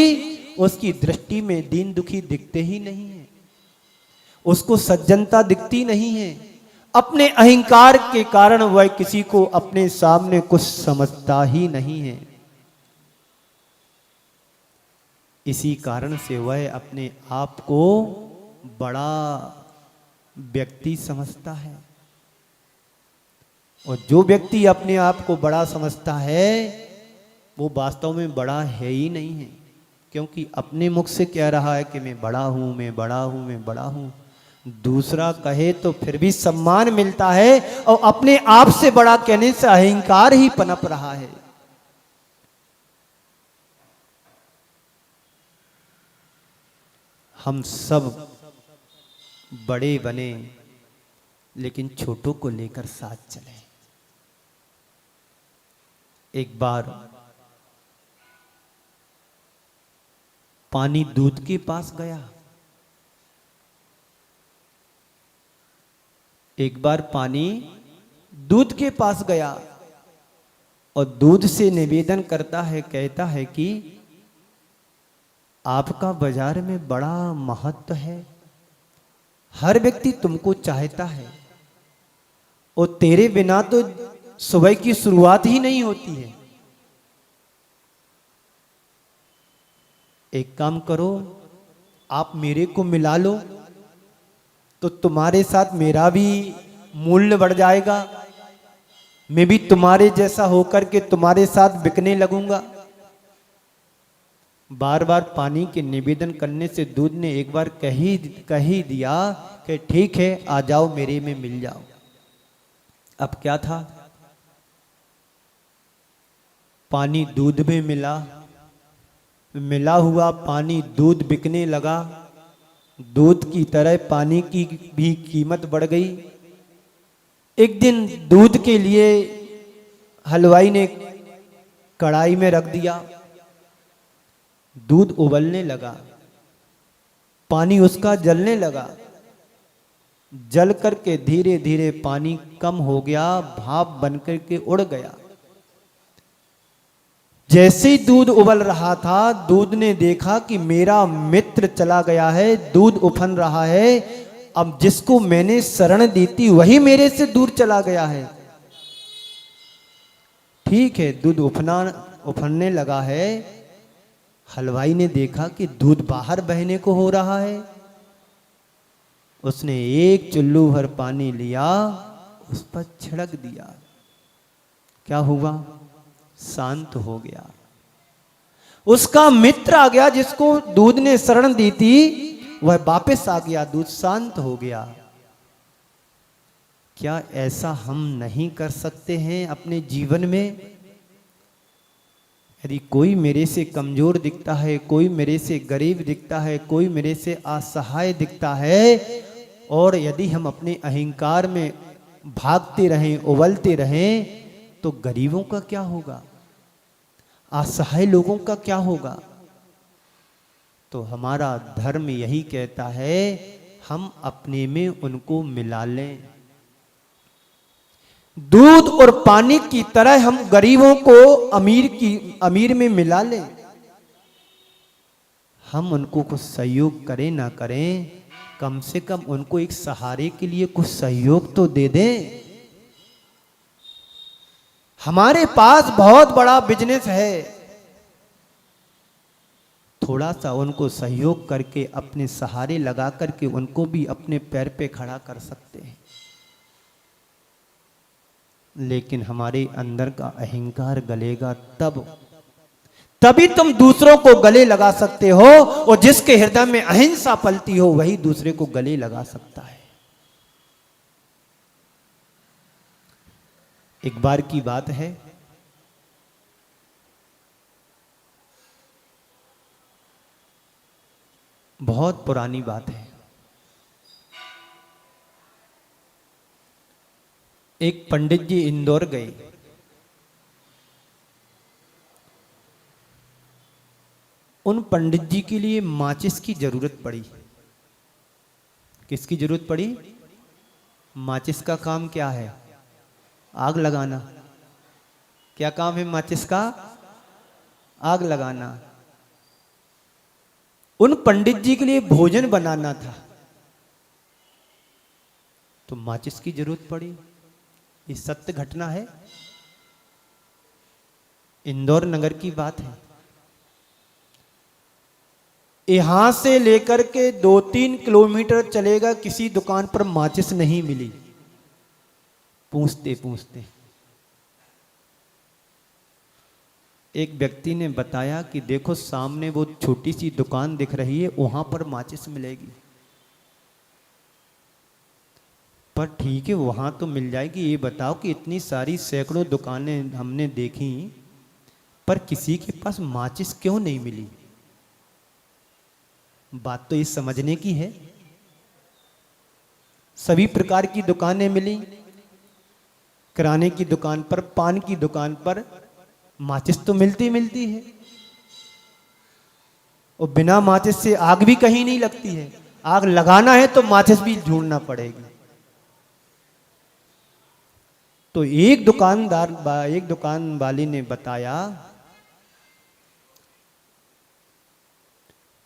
उसकी दृष्टि में दीन दुखी दिखते ही नहीं है, उसको सज्जनता दिखती नहीं है। अपने अहंकार के कारण वह किसी को अपने सामने कुछ समझता ही नहीं है। इसी कारण से वह अपने आप को बड़ा व्यक्ति समझता है। और जो व्यक्ति अपने आप को बड़ा समझता है, वो वास्तव में बड़ा है ही नहीं है, क्योंकि अपने मुख से कह रहा है कि मैं बड़ा हूं, मैं बड़ा हूं, मैं बड़ा हूं। दूसरा कहे तो फिर भी सम्मान मिलता है, और अपने आप से बड़ा कहने से अहंकार ही पनप रहा है। हम सब बड़े बने, लेकिन छोटों को लेकर साथ चले। एक बार पानी दूध के पास गया, एक बार पानी दूध के पास गया और दूध से निवेदन करता है, कहता है कि आपका बाजार में बड़ा महत्व है, हर व्यक्ति तुमको चाहता है और तेरे बिना तो सुबह की शुरुआत ही नहीं होती है। एक काम करो, आप मेरे को मिला लो तो तुम्हारे साथ मेरा भी मूल्य बढ़ जाएगा, मैं भी तुम्हारे जैसा होकर के तुम्हारे साथ बिकने लगूंगा। बार बार पानी के निवेदन करने से दूध ने एक बार कह ही दिया कि ठीक है, आ जाओ, मेरे में मिल जाओ। अब क्या था, पानी दूध में मिला हुआ पानी दूध बिकने लगा, दूध की तरह पानी की भी कीमत बढ़ गई। एक दिन दूध के लिए हलवाई ने कढ़ाई में रख दिया, दूध उबलने लगा, पानी उसका जलने लगा, जल करके धीरे धीरे पानी कम हो गया, भाप बनकर के उड़ गया। जैसे ही दूध उबल रहा था, दूध ने देखा कि मेरा मित्र चला गया है, दूध उफन रहा है, अब जिसको मैंने शरण दी थी वही मेरे से दूर चला गया है। ठीक है, दूध उफनने लगा है। हलवाई ने देखा कि दूध बाहर बहने को हो रहा है, उसने एक चुल्लू भर पानी लिया, उस पर छिड़क दिया। क्या हुआ, शांत हो गया। उसका मित्र आ गया, जिसको दूध ने शरण दी थी, वह वापस आ गया, दूध शांत हो गया। क्या ऐसा हम नहीं कर सकते हैं अपने जीवन में? यदि कोई मेरे से कमजोर दिखता है, कोई मेरे से गरीब दिखता है, कोई मेरे से असहाय दिखता है, और यदि हम अपने अहंकार में भागते रहें, उबलते रहें, तो गरीबों का क्या होगा, असहाय लोगों का क्या होगा? तो हमारा धर्म यही कहता है, हम अपने में उनको मिला लें। दूध और पानी की तरह हम गरीबों को अमीर में मिला लें। हम उनको कुछ सहयोग करें ना करें, कम से कम उनको एक सहारे के लिए कुछ सहयोग तो दे दें। हमारे पास बहुत बड़ा बिजनेस है, थोड़ा सा उनको सहयोग करके, अपने सहारे लगा करके उनको भी अपने पैर पे खड़ा कर सकते हैं। लेकिन हमारे अंदर का अहंकार गलेगा तभी तुम दूसरों को गले लगा सकते हो, और जिसके हृदय में अहिंसा पलती हो वही दूसरे को गले लगा सकता है। एक बार की बात है, बहुत पुरानी बात है। एक पंडित जी इंदौर गए। उन पंडित जी के लिए माचिस की जरूरत पड़ी। किसकी जरूरत पड़ी? माचिस का काम क्या है? आग लगाना। क्या काम है माचिस का? आग लगाना। उन पंडित जी के लिए भोजन बनाना था, तो माचिस की जरूरत पड़ी। ये सत्य घटना है, इंदौर नगर की बात है। यहां से लेकर के 2-3 किलोमीटर चलेगा, किसी दुकान पर माचिस नहीं मिली। पूछते पूछते एक व्यक्ति ने बताया कि देखो सामने वो छोटी सी दुकान दिख रही है, वहां पर माचिस मिलेगी। पर ठीक है, वहां तो मिल जाएगी। ये बताओ कि इतनी सारी सैकड़ों दुकानें हमने देखी, पर किसी के पास माचिस क्यों नहीं मिली? बात तो ये समझने की है। सभी प्रकार की दुकानें मिली, किराने की दुकान पर, पान की दुकान पर माचिस तो मिलती है, और बिना माचिस से आग भी कहीं नहीं लगती है। आग लगाना है तो माचिस भी ढूंढना पड़ेगी। तो एक दुकान वाले ने बताया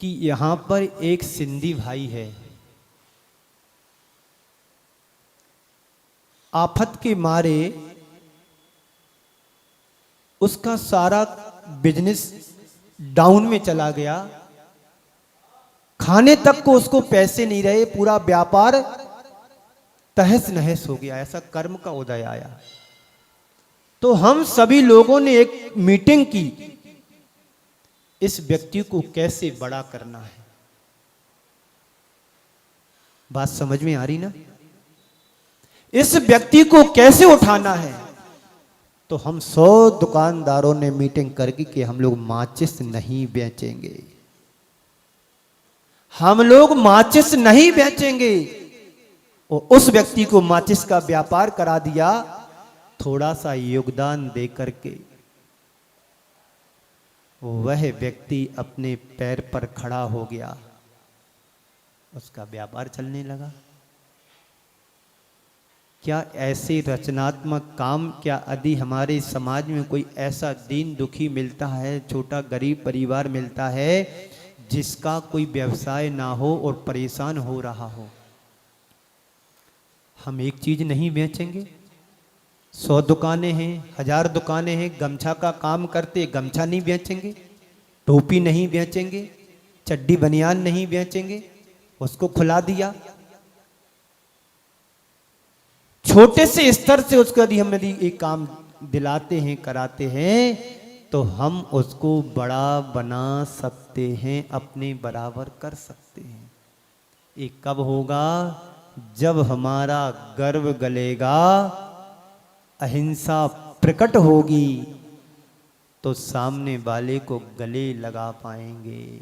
कि यहां पर एक सिंधी भाई है, आफत के मारे उसका सारा बिजनेस डाउन में चला गया, खाने तक को उसको पैसे नहीं रहे, पूरा व्यापार तहस नहस हो गया। ऐसा कर्म का उदय आया। तो हम सभी लोगों ने एक मीटिंग की, इस व्यक्ति को कैसे बड़ा करना है। बात समझ में आ रही ना? इस व्यक्ति को कैसे उठाना है। तो हम 100 दुकानदारों ने मीटिंग करके कि हम लोग माचिस नहीं बेचेंगे, हम लोग माचिस नहीं बेचेंगे। और उस व्यक्ति को माचिस का व्यापार करा दिया, थोड़ा सा योगदान दे करके। वह व्यक्ति अपने पैर पर खड़ा हो गया, उसका व्यापार चलने लगा। क्या ऐसे रचनात्मक काम, क्या यदि हमारे समाज में कोई ऐसा दीन दुखी मिलता है, छोटा गरीब परिवार मिलता है जिसका कोई व्यवसाय ना हो और परेशान हो रहा हो, हम एक चीज नहीं बेचेंगे? 100 दुकानें हैं, 1000 दुकानें हैं, गमछा का काम करते, गमछा नहीं बेचेंगे? टोपी नहीं बेचेंगे? चड्डी बनियान नहीं बेचेंगे? उसको खुला दिया। छोटे से स्तर से उसका यदि हम एक काम दिलाते हैं, कराते हैं, तो हम उसको बड़ा बना सकते हैं, अपने बराबर कर सकते हैं। ये कब होगा? जब हमारा गर्व गलेगा, अहिंसा प्रकट होगी, तो सामने वाले को गले लगा पाएंगे।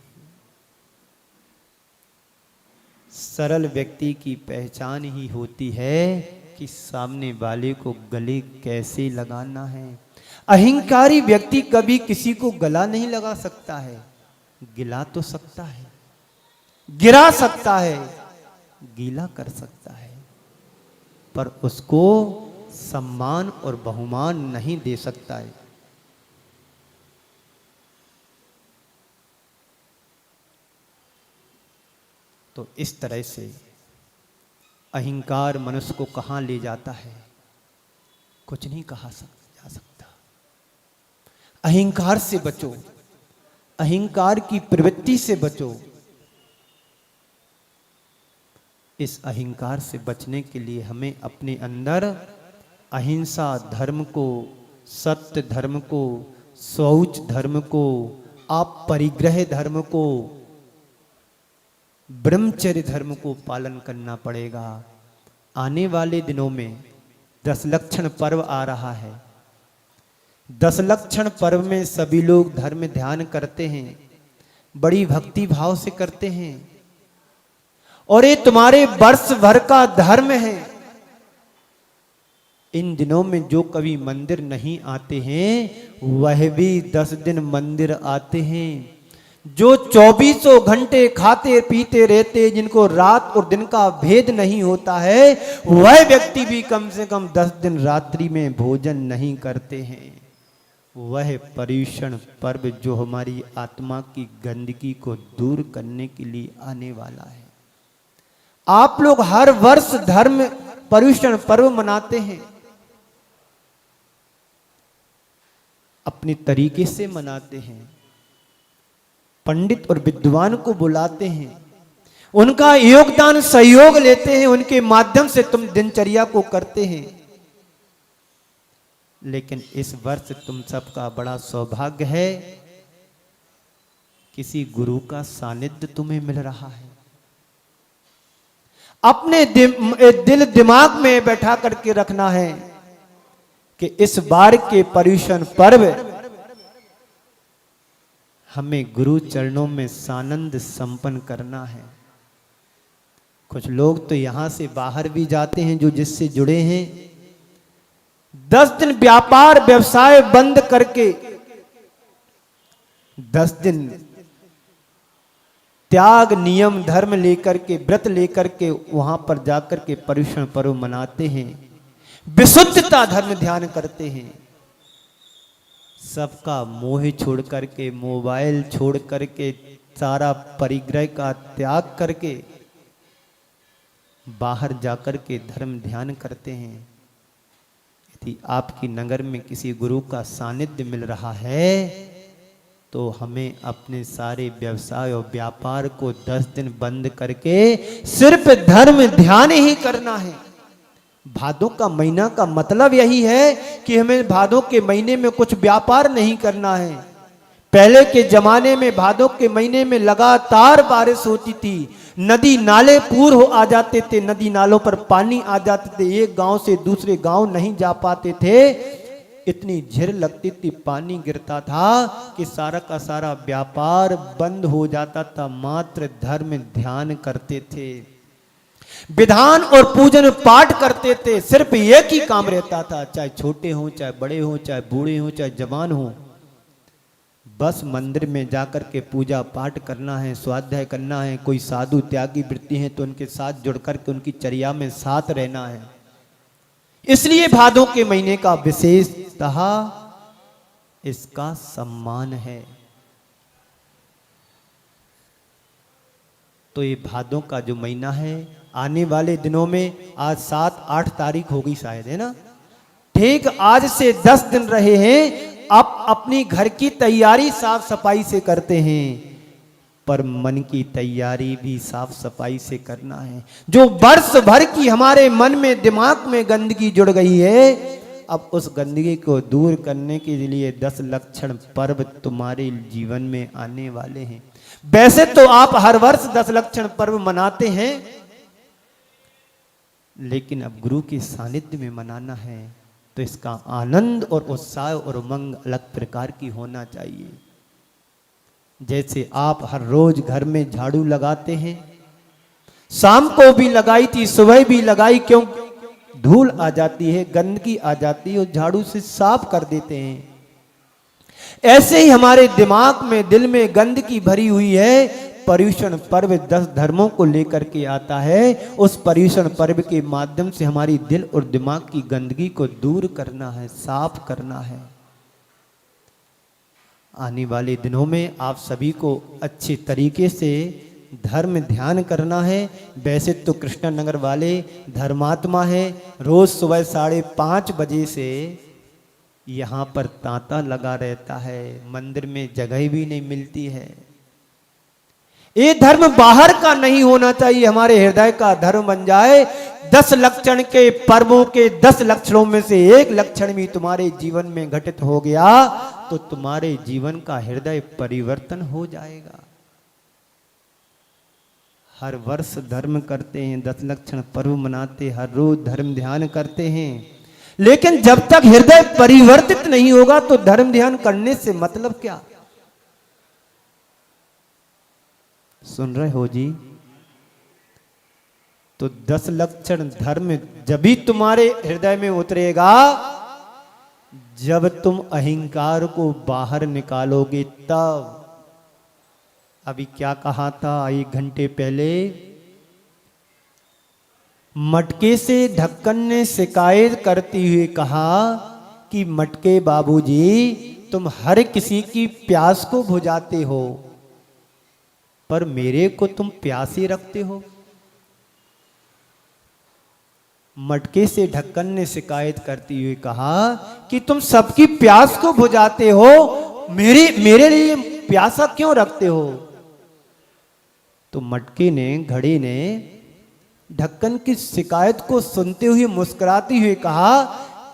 सरल व्यक्ति की पहचान ही होती है कि सामने वाले को गले कैसे लगाना है। अहंकारी व्यक्ति कभी किसी को गला नहीं लगा सकता है, गिला तो सकता है, गिरा सकता है, गीला कर सकता है, पर उसको सम्मान और बहुमान नहीं दे सकता है। तो इस तरह से अहंकार मनुष्य को कहां ले जाता है, कुछ नहीं कहा जा सकता। अहंकार से बचो, अहंकार की प्रवृत्ति से बचो। इस अहंकार से बचने के लिए हमें अपने अंदर अहिंसा धर्म को, सत्य धर्म को, शौच धर्म को, अपरिग्रह धर्म को, ब्रह्मचर्य धर्म को पालन करना पड़ेगा। आने वाले दिनों में 10 लक्षण पर्व आ रहा है। 10 लक्षण पर्व में सभी लोग धर्म ध्यान करते हैं, बड़ी भक्ति भाव से करते हैं, और ये तुम्हारे वर्ष भर का धर्म है। इन दिनों में जो कभी मंदिर नहीं आते हैं, वह भी 10 दिन मंदिर आते हैं। जो 24 घंटे खाते पीते रहते, जिनको रात और दिन का भेद नहीं होता है, वह व्यक्ति भी कम से कम 10 दिन रात्रि में भोजन नहीं करते हैं। वह पर्युषण पर्व जो हमारी आत्मा की गंदगी को दूर करने के लिए आने वाला है। आप लोग हर वर्ष धर्म पर्युषण पर्व मनाते हैं, अपने तरीके से मनाते हैं, पंडित और विद्वान को बुलाते हैं, उनका योगदान सहयोग लेते हैं, उनके माध्यम से तुम दिनचर्या को करते हैं। लेकिन इस वर्ष तुम सबका बड़ा सौभाग्य है, किसी गुरु का सानिध्य तुम्हें मिल रहा है। अपने दिल दिमाग में बैठा करके रखना है कि इस बार के पर्युषण पर्व हमें गुरु चरणों में सानंद संपन्न करना है। कुछ लोग तो यहां से बाहर भी जाते हैं जो जिससे जुड़े हैं, 10 दिन व्यापार व्यवसाय बंद करके 10 दिन त्याग नियम धर्म लेकर के, व्रत लेकर के वहां पर जाकर के पर्युषण पर्व मनाते हैं। विशुद्धता धर्म ध्यान करते हैं। सबका मोह छोड़ करके, मोबाइल छोड़ करके, सारा परिग्रह का त्याग करके बाहर जाकर के धर्म ध्यान करते हैं। यदि आपकी नगर में किसी गुरु का सानिध्य मिल रहा है तो हमें अपने सारे व्यवसाय और व्यापार को 10 दिन बंद करके सिर्फ धर्म ध्यान ही करना है। भादों का महीना का मतलब यही है कि हमें भादों के महीने में कुछ व्यापार नहीं करना है। पहले के जमाने में भादों के महीने में लगातार बारिश होती थी, नदी नाले पूर हो आ जाते थे, नदी नालों पर पानी आ जाते थे, एक गांव से दूसरे गांव नहीं जा पाते थे, इतनी झिर लगती थी, पानी गिरता था कि सारा का सारा व्यापार बंद हो जाता था। मात्र धर्म ध्यान करते थे, विधान और पूजन पाठ करते थे, सिर्फ एक ही काम रहता था, चाहे छोटे हों, चाहे बड़े हों, चाहे बूढ़े हों, चाहे जवान हों, बस मंदिर में जाकर के पूजा पाठ करना है, स्वाध्याय करना है। कोई साधु त्यागी वृत्ति है तो उनके साथ जुड़ करके उनकी चर्या में साथ रहना है। इसलिए भादों के महीने का विशेषतः इसका सम्मान है। तो ये भादों का जो महीना है, आने वाले दिनों में, आज 7-8 तारीख होगी शायद, है ना, ठीक आज से 10 दिन रहे हैं। आप अपनी घर की तैयारी साफ सफाई से करते हैं, पर मन की तैयारी भी साफ सफाई से करना है। जो वर्ष भर की हमारे मन में, दिमाग में गंदगी जुड़ गई है, अब उस गंदगी को दूर करने के लिए 10 लक्षण पर्व तुम्हारे जीवन में आने वाले हैं। वैसे तो आप हर वर्ष 10 लक्षण पर्व मनाते हैं, लेकिन अब गुरु के सानिध्य में मनाना है तो इसका आनंद और उत्साह और उमंग अलग प्रकार की होना चाहिए। जैसे आप हर रोज घर में झाड़ू लगाते हैं, शाम को भी लगाई थी, सुबह भी लगाई, क्यों? धूल आ जाती है, गंदगी आ जाती है, और झाड़ू से साफ कर देते हैं। ऐसे ही हमारे दिमाग में, दिल में गंदगी भरी हुई है। पर्यूषण पर्व 10 धर्मों को लेकर के आता है। उस पर्यूषण पर्व के माध्यम से हमारी दिल और दिमाग की गंदगी को दूर करना है, साफ करना है। आने वाले दिनों में आप सभी को अच्छे तरीके से धर्म ध्यान करना है। वैसे तो कृष्णनगर वाले धर्मात्मा है, रोज सुबह 5:30 बजे से यहाँ पर तांता लगा रहता है, मंदिर में जगह भी नहीं मिलती है। ये धर्म बाहर का नहीं होना चाहिए, हमारे हृदय का धर्म बन जाए। 10 लक्षण के पर्वों के 10 लक्षणों में से एक लक्षण भी तुम्हारे जीवन में घटित हो गया तो तुम्हारे जीवन का हृदय परिवर्तन हो जाएगा। हर वर्ष धर्म करते हैं, 10 लक्षण पर्व मनाते, हर रोज धर्म ध्यान करते हैं, लेकिन जब तक हृदय परिवर्तित नहीं होगा तो धर्म ध्यान करने से मतलब क्या? सुन रहे हो जी? तो 10 लक्षण धर्म जब भी तुम्हारे हृदय में उतरेगा जब तुम अहंकार को बाहर निकालोगे तब। अभी क्या कहा था 1 घंटे पहले? मटके से ढक्कन ने शिकायत करते हुए कहा कि मटके बाबूजी, तुम हर किसी की प्यास को बुझाते हो, पर मेरे को तुम प्यासे रखते हो। मटके से ढक्कन ने शिकायत करते हुए कहा कि तुम सबकी प्यास को बुझाते हो, मेरे लिए प्यासा क्यों रखते हो? तो मटके ने, घड़े ने ढक्कन की शिकायत को सुनते हुए मुस्कुराते हुए कहा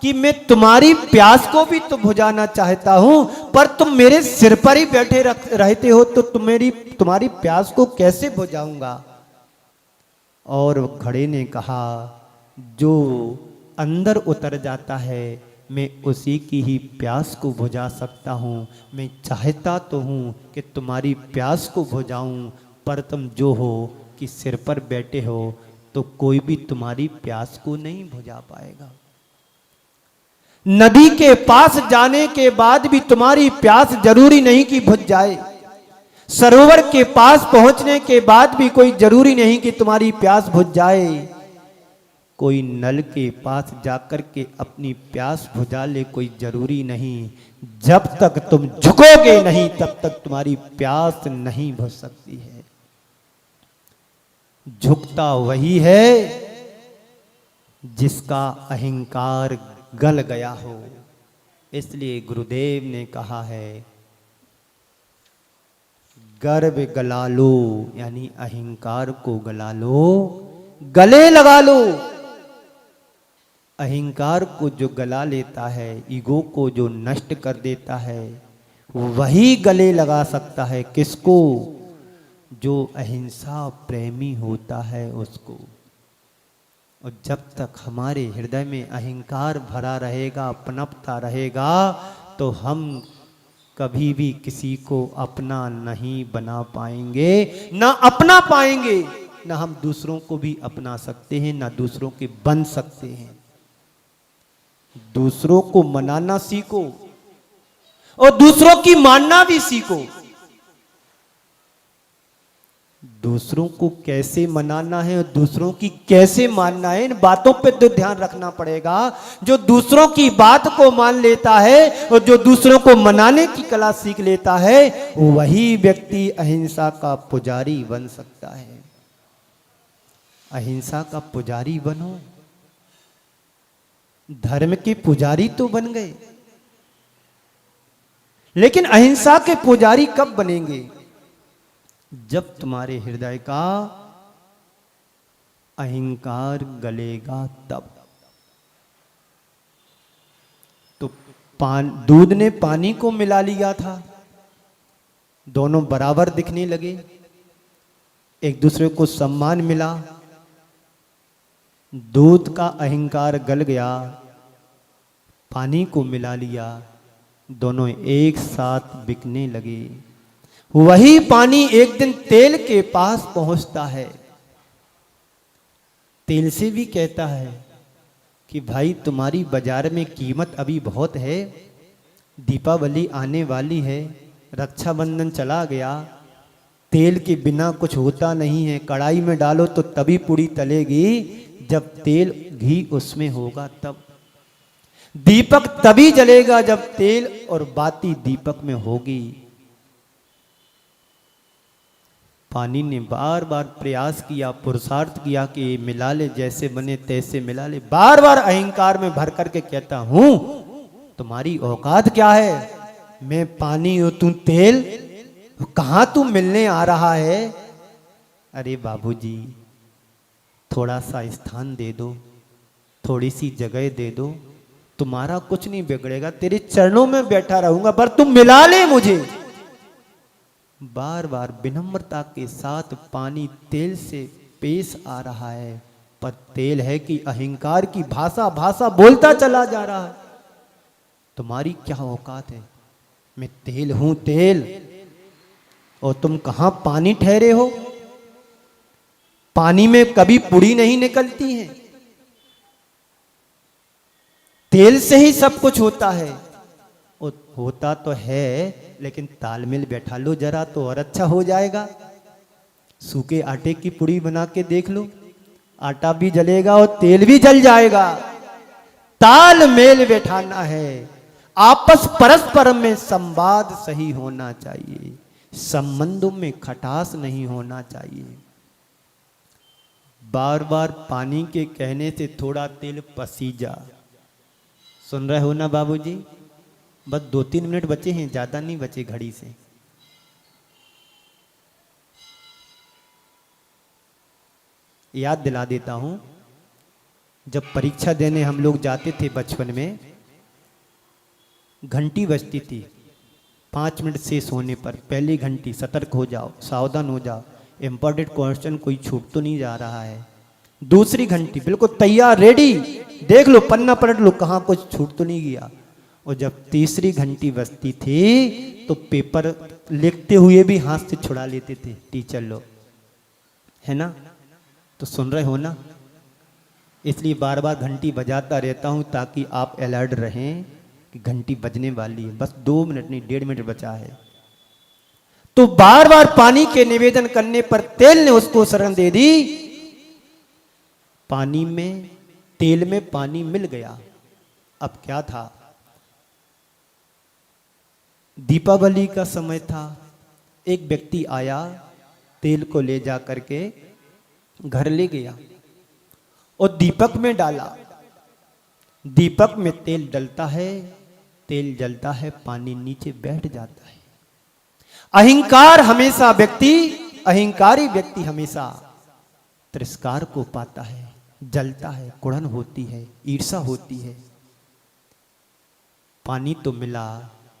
कि मैं तुम्हारी प्यास को भी तो बुझाना चाहता हूं, पर तुम मेरे सिर पर ही बैठे रहते हो तो तुम्हारी प्यास को कैसे बुझाऊंगा? और घड़े ने कहा, जो अंदर उतर जाता है मैं उसी की ही प्यास को बुझा सकता हूं। मैं चाहता तो हूं कि तुम्हारी प्यास को बुझाऊं, पर तुम जो हो कि सिर पर बैठे हो तो कोई भी तुम्हारी प्यास को नहीं बुझा पाएगा। नदी के पास जाने के बाद भी तुम्हारी प्यास जरूरी नहीं कि बुझ जाए। सरोवर के पास पहुंचने के बाद भी कोई जरूरी नहीं कि तुम्हारी प्यास बुझ जाए। कोई नल के पास जाकर के अपनी प्यास बुझा ले, कोई जरूरी नहीं। जब तक तुम झुकोगे नहीं तब तक तुम्हारी प्यास नहीं बुझ सकती है। झुकता वही है जिसका अहंकार गल गया हो। इसलिए गुरुदेव ने कहा है गर्व गला लो, यानी अहंकार को गला लो, गले लगा लो। अहंकार को जो गला लेता है, ईगो को जो नष्ट कर देता है, वही गले लगा सकता है किसको? जो अहिंसा प्रेमी होता है उसको। और जब तक हमारे हृदय में अहंकार भरा रहेगा, पनपता रहेगा, तो हम कभी भी किसी को अपना नहीं बना पाएंगे, ना अपना पाएंगे, ना हम दूसरों को भी अपना सकते हैं, ना दूसरों के बन सकते हैं। दूसरों को मनाना सीखो और दूसरों की मानना भी सीखो। दूसरों को कैसे मनाना है और दूसरों की कैसे मानना है, इन बातों पे तो ध्यान रखना पड़ेगा। जो दूसरों की बात को मान लेता है और जो दूसरों को मनाने की कला सीख लेता है, वही व्यक्ति अहिंसा का पुजारी बन सकता है। अहिंसा का पुजारी बनो। धर्म के पुजारी तो बन गए, लेकिन अहिंसा के पुजारी कब बनेंगे? जब तुम्हारे हृदय का अहंकार गलेगा तब। तो दूध ने पानी को मिला लिया था, दोनों बराबर दिखने लगे, एक दूसरे को सम्मान मिला। दूध का अहंकार गल गया, पानी को मिला लिया, दोनों एक साथ बिकने लगे। वही पानी एक दिन तेल के पास पहुंचता है। तेल से भी कहता है कि भाई तुम्हारी बाजार में कीमत अभी बहुत है, दीपावली आने वाली है, रक्षाबंधन चला गया, तेल के बिना कुछ होता नहीं है। कढ़ाई में डालो तो तभी पूड़ी तलेगी जब तेल घी उसमें होगा, तब दीपक तभी जलेगा जब तेल और बाती दीपक में होगी। पानी ने बार बार प्रयास किया, पुरुषार्थ किया कि मिला ले, जैसे बने तैसे मिला ले। बार बार अहंकार में भर करके कहता हूं तुम्हारी औकात क्या है, मैं पानी हूं तू तेल, कहां तू मिलने आ रहा है? अरे बाबूजी थोड़ा सा स्थान दे दो, थोड़ी सी जगह दे दो, तुम्हारा कुछ नहीं बिगड़ेगा, तेरे चरणों में बैठा रहूंगा, पर तुम मिला ले मुझे। बार बार विनम्रता के साथ पानी तेल से पेश आ रहा है, पर तेल है कि अहंकार की भाषा भाषा बोलता चला जा रहा है। तुम्हारी क्या औकात है, मैं तेल हूं तेल, और तुम कहां पानी ठहरे हो? पानी में कभी पुड़ी नहीं निकलती है, तेल से ही सब कुछ होता है। होता तो है, लेकिन तालमेल बैठा लो जरा तो और अच्छा हो जाएगा। सूखे आटे की पुड़ी बना के देख लो, आटा भी जलेगा और तेल भी जल जाएगा। तालमेल बैठाना है, आपस परस्पर में संवाद सही होना चाहिए, संबंधों में खटास नहीं होना चाहिए। बार बार पानी के कहने से थोड़ा तेल पसीजा। सुन रहे हो ना बाबूजी? बस 2-3 मिनट बचे हैं, ज्यादा नहीं बचे घड़ी से। याद दिला देता हूं, जब परीक्षा देने हम लोग जाते थे बचपन में, घंटी बजती थी 5 मिनट शेष होने पर, पहली घंटी, सतर्क हो जाओ, सावधान हो जाओ, इंपॉर्टेंट क्वेश्चन कोई छूट तो नहीं जा रहा है। दूसरी घंटी, बिल्कुल तैयार रेडी, देख लो पन्ना पलट लो कहाँ कुछ छूट तो नहीं गया। और जब तीसरी घंटी बजती थी तो पेपर लिखते हुए भी हाथ से छुड़ा लेते थे टीचर लोग, है ना? तो सुन रहे हो ना? इसलिए बार बार घंटी बजाता रहता हूं ताकि आप अलर्ट रहें कि घंटी बजने वाली है। बस 2 मिनट नहीं, 1.5 मिनट बचा है। तो बार बार पानी के निवेदन करने पर तेल ने उसको शरण दे दी। पानी में तेल में पानी मिल गया। अब क्या था, दीपावली का समय था। एक व्यक्ति आया, तेल को ले जा करके घर ले गया और दीपक में डाला। दीपक में तेल डलता है, तेल जलता है, पानी नीचे बैठ जाता है। अहंकारी व्यक्ति हमेशा तिरस्कार को पाता है, जलता है, कुड़न होती है, ईर्षा होती है। पानी तो मिला,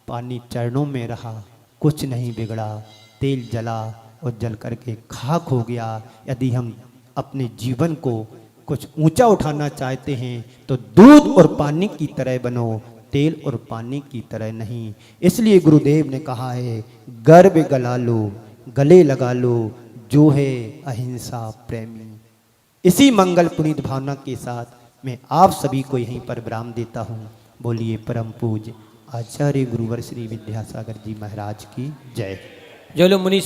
पानी चरणों में रहा, कुछ नहीं बिगड़ा, तेल जला और जल करके खाक हो गया। यदि हम अपने जीवन को कुछ ऊंचा उठाना चाहते हैं तो दूध और पानी की तरह बनो, तेल और पानी की तरह नहीं। इसलिए गुरुदेव ने कहा है, गर्व गला लो, गले लगा लो, जो है अहिंसा प्रेमी। इसी मंगल पुनीत भावना के साथ मैं आप सभी को यहीं पर विराम देता हूँ। बोलिए परम पूज्य आचार्य गुरुवर श्री विद्यासागर जी महाराज की जय। जो लोग मुनि